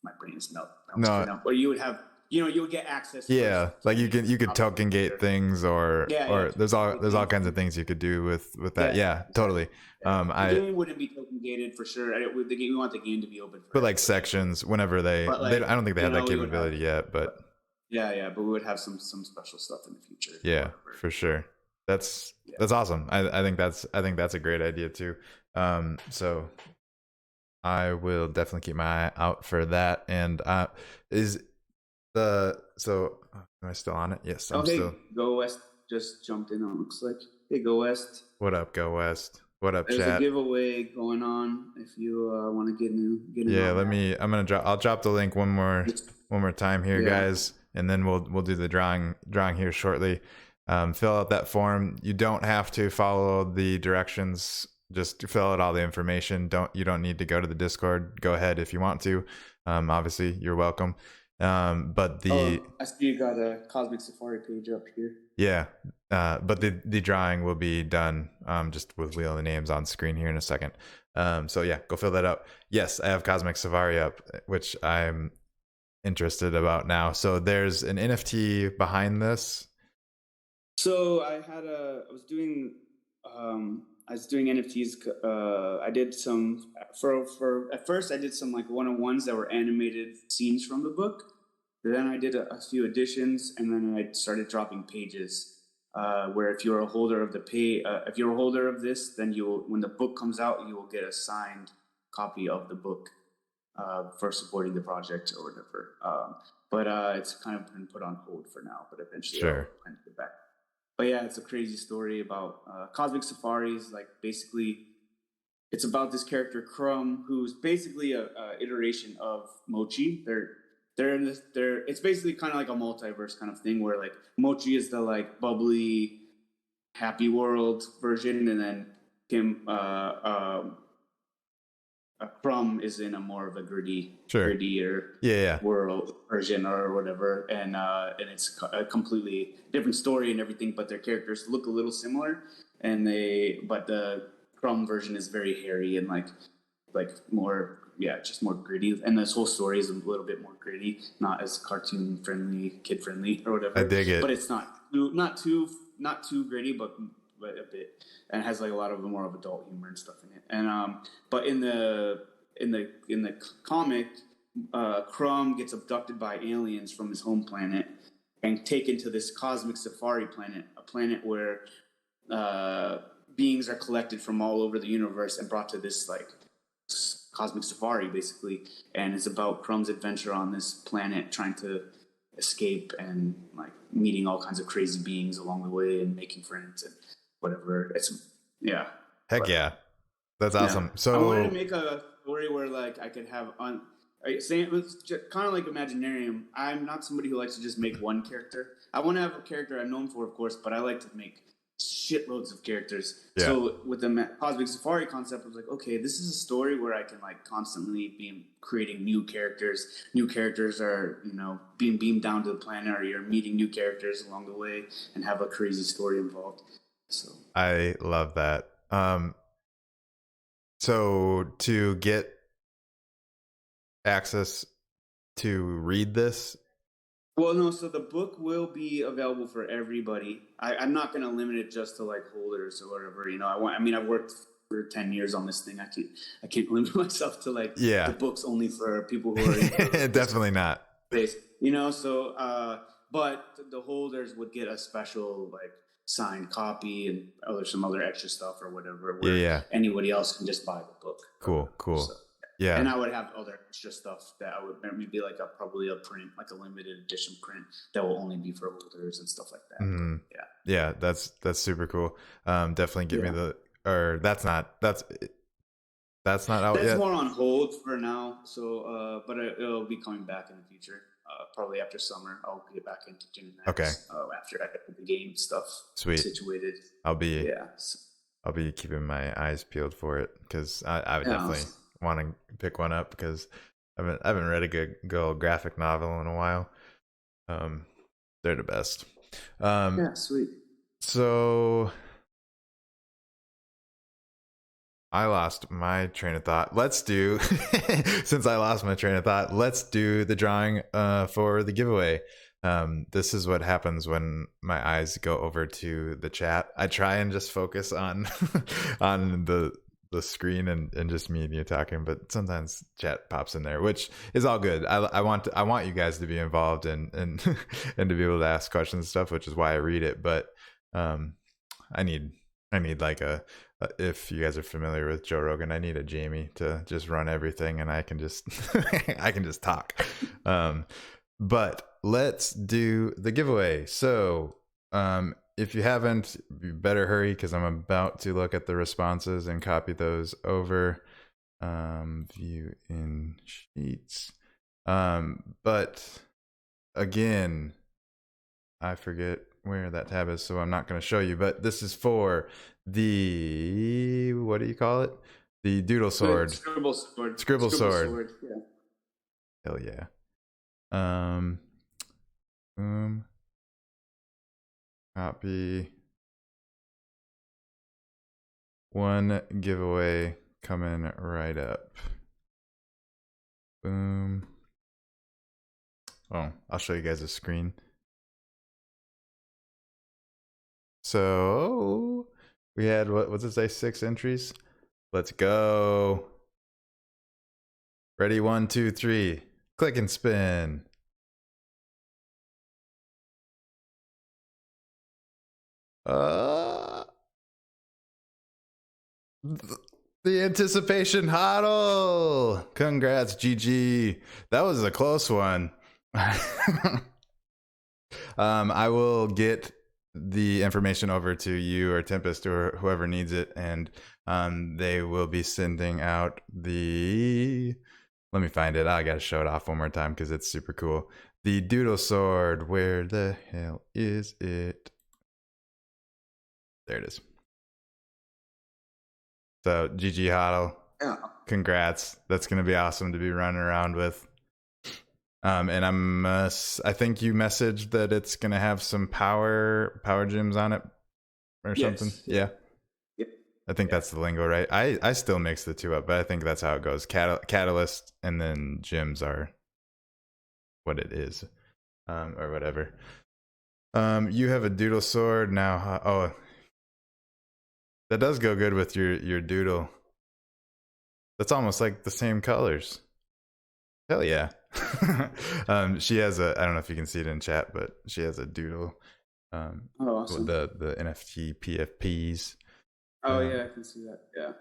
My brain is melting. Or you would have. You would get access. Yeah, like you could token gate things, or there's all kinds of things you could do with that. Yeah, totally. The game wouldn't be token gated for sure. We want the game to be open. But like sections, whenever I don't think they have that capability yet. But but we would have some special stuff in the future. Yeah, for sure. That's awesome. I think that's a great idea too. So I will definitely keep my eye out for that. And am I still on it? Yes, I'm still. Go West just jumped in. It looks like. Hey, Go West. What up, Go West? What up, There's chat? There's a giveaway going on if you want to get in. Yeah, I'll drop the link one more time here, guys, and then we'll do the drawing here shortly. Fill out that form. You don't have to follow the directions. Just fill out all the information. You don't need to go to the Discord. Go ahead if you want to. Obviously, you're welcome. But I see you got a Cosmic Safari page up here. Yeah, but the drawing will be done just with wheel of names on screen here in a second. So yeah, go fill that out. Yes, I have Cosmic Safari up, which I'm interested about now. So there's an NFT behind this. So I was doing NFTs. I did some for at first I did some like one-on-ones that were animated scenes from the book. Then I did a few additions, and then I started dropping pages. Where if you're a holder of if you're a holder of this, then you will, when the book comes out, you will get a signed copy of the book for supporting the project or whatever. But it's kind of been put on hold for now. But eventually, I'll plan to get back. But yeah, it's a crazy story about Cosmic Safaris. Like basically, it's about this character Crumb, who's basically a iteration of Mochi. They're in this. It's basically kind of like a multiverse kind of thing where like Mochi is the like bubbly, happy world version, and then Kim Crumb is in a more of a grittier world version or whatever, and it's a completely different story and everything. But their characters look a little similar, but the Crumb version is very hairy and like more just more gritty, and this whole story is a little bit more gritty, not as cartoon friendly, kid friendly or whatever. I dig it, but it's not too gritty, but a bit, and it has like a lot of more of adult humor and stuff in it. And but in the comic, Crumb gets abducted by aliens from his home planet and taken to this cosmic safari planet, a planet where beings are collected from all over the universe and brought to this like cosmic safari basically, and it's about Crumb's adventure on this planet, trying to escape and like meeting all kinds of crazy beings along the way and making friends and whatever. That's awesome. So I wanted to make a story where like I could have it was kind of like Imaginarium. I'm not somebody who likes to just make one character. I want to have a character I'm known for, of course, but I like to make shitloads of characters. Yeah. So with the Cosmic Safari concept, I was like, okay, this is a story where I can like constantly be creating new characters. New characters are, being beamed down to the planet, or you're meeting new characters along the way and have a crazy story involved. So I love that. So to get access to read this? Well, no, so the book will be available for everybody. I'm not going to limit it just to like holders or whatever. I've worked for 10 years on this thing. I can't limit myself to like the book's only for people who are definitely not. So but the holders would get a special like signed copy and some other extra stuff or whatever, where anybody else can just buy the book. Cool. So, yeah. And I would have other extra stuff that I would maybe like probably a print, like a limited edition print that will only be for holders and stuff like that. Mm-hmm. Yeah, that's super cool. Definitely give me that's not out yet. That's more on hold for now. So, but it'll be coming back in the future. Probably after summer, I'll get back into doing that. Okay. After I get the game stuff situated. I'll be keeping my eyes peeled for it, because I would definitely want to pick one up, because I haven't read a good graphic novel in a while. They're the best. Sweet. So I lost my train of thought. Since I lost my train of thought, let's do the drawing for the giveaway. This is what happens when my eyes go over to the chat. I try and just focus on on the screen and just me and you talking, but sometimes chat pops in there, which is all good. I want you guys to be involved and and to be able to ask questions and stuff, which is why I read it. But I need like if you guys are familiar with Joe Rogan, I need a Jamie to just run everything, and I can just I can just talk. But let's do the giveaway. So if you haven't, you better hurry, because I'm about to look at the responses and copy those over. View in Sheets. But again, I forget where that tab is, so I'm not going to show you. But this is for the, what do you call it? The doodle sword. Scribble sword. Scribble sword. Yeah. Hell yeah. Copy. One giveaway coming right up. Boom. Oh, I'll show you guys a screen. So We had, what's it say, 6 entries? Let's go. Ready, 1, 2, 3. Click and spin. The anticipation huddle. Congrats, GG. That was a close one. I will get the information over to you or Tempest or whoever needs it, and they will be sending out the. Let me find it. I gotta show it off one more time because it's super cool. The Doodle Sword. Where the hell is it? There it is. So GG Huddle. Yeah. Congrats. That's gonna be awesome to be running around with. And I think you messaged that it's gonna have some power gems on it or something. Yeah. Yep. I think that's the lingo, right? I still mix the two up, but I think that's how it goes. Catalyst and then gems are what it is, or whatever. You have a doodle sword now. Oh, that does go good with your doodle. That's almost like the same colors. Hell yeah. She has a, I don't know if you can see it in chat, but she has a doodle. Oh, awesome. The NFT PFPs. Oh yeah, I can see that. Yeah.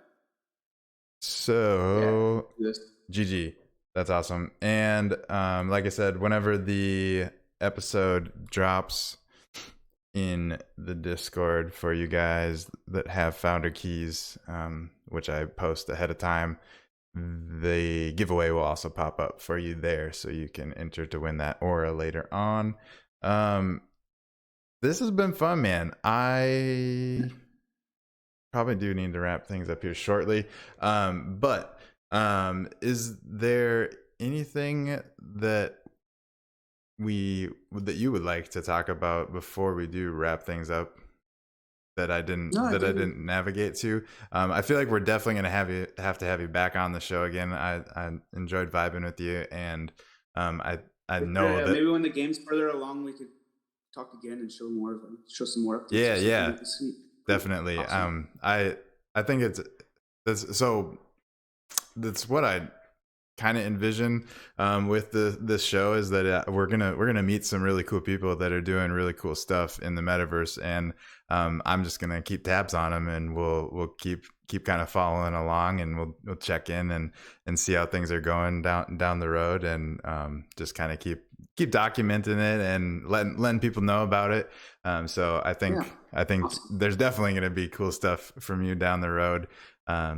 So yeah. GG. That's awesome. And like I said, whenever the episode drops in the Discord for you guys that have founder keys, which I post ahead of time, the giveaway will also pop up for you there, so you can enter to win that aura later on. This has been fun, man. I probably do need to wrap things up here shortly, but is there anything that you would like to talk about before we do wrap things up that I didn't navigate to? I feel like we're definitely gonna have to have you back on the show again. I enjoyed vibing with you, and I know that maybe when the game's further along, we could talk again and show some more updates. Yeah, definitely. Awesome. I think that's what I kind of envision with this show, is that we're gonna meet some really cool people that are doing really cool stuff in the metaverse, and I'm just gonna keep tabs on them, and we'll keep kind of following along, and we'll check in and see how things are going down the road, and just kind of keep documenting it and letting people know about it. So I think awesome. There's definitely going to be cool stuff from you down the road,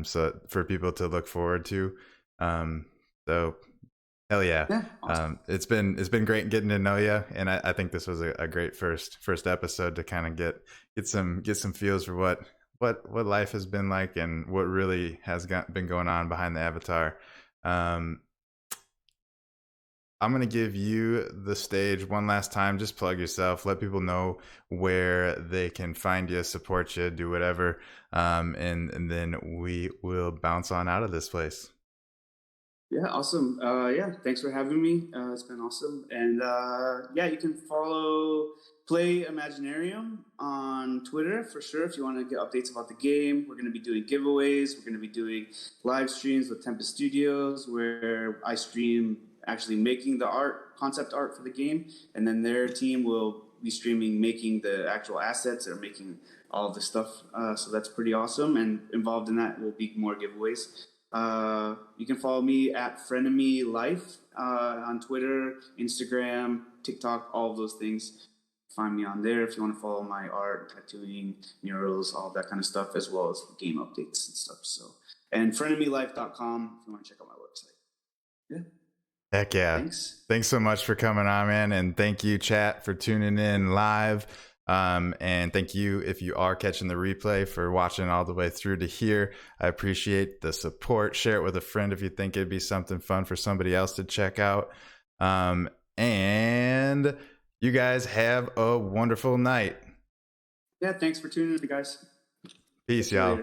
so for people to look forward to. So hell yeah. Awesome. It's been great getting to know you, and I think this was a great first episode to kind of get some feels for what life has been like and what really has been going on behind the avatar. I'm going to give you the stage one last time. Just plug yourself, let people know where they can find you, support you, do whatever, and then we will bounce on out of this place. Yeah, awesome. Yeah, thanks for having me. It's been awesome. And yeah, you can follow Play Imaginarium on Twitter for sure if you want to get updates about the game. We're going to be doing giveaways. We're going to be doing live streams with Tempest Studios, where I stream actually making the concept art for the game, and then their team will be streaming making the actual assets or making all of the stuff. So that's pretty awesome. And involved in that will be more giveaways. You can follow me at FRENEMY Life on Twitter, Instagram, TikTok, all of those things. Find me on there if you want to follow my art, tattooing, murals, all that kind of stuff, as well as game updates and stuff. So, and FRENEMYLife.com if you want to check out my website. Yeah. Heck yeah. Thanks so much for coming on, man. And thank you, chat, for tuning in live. And thank you if you are catching the replay for watching all the way through to here. I appreciate the support. Share it with a friend if you think it'd be something fun for somebody else to check out. And you guys have a wonderful night. Yeah, thanks for tuning in, guys. Peace, y'all.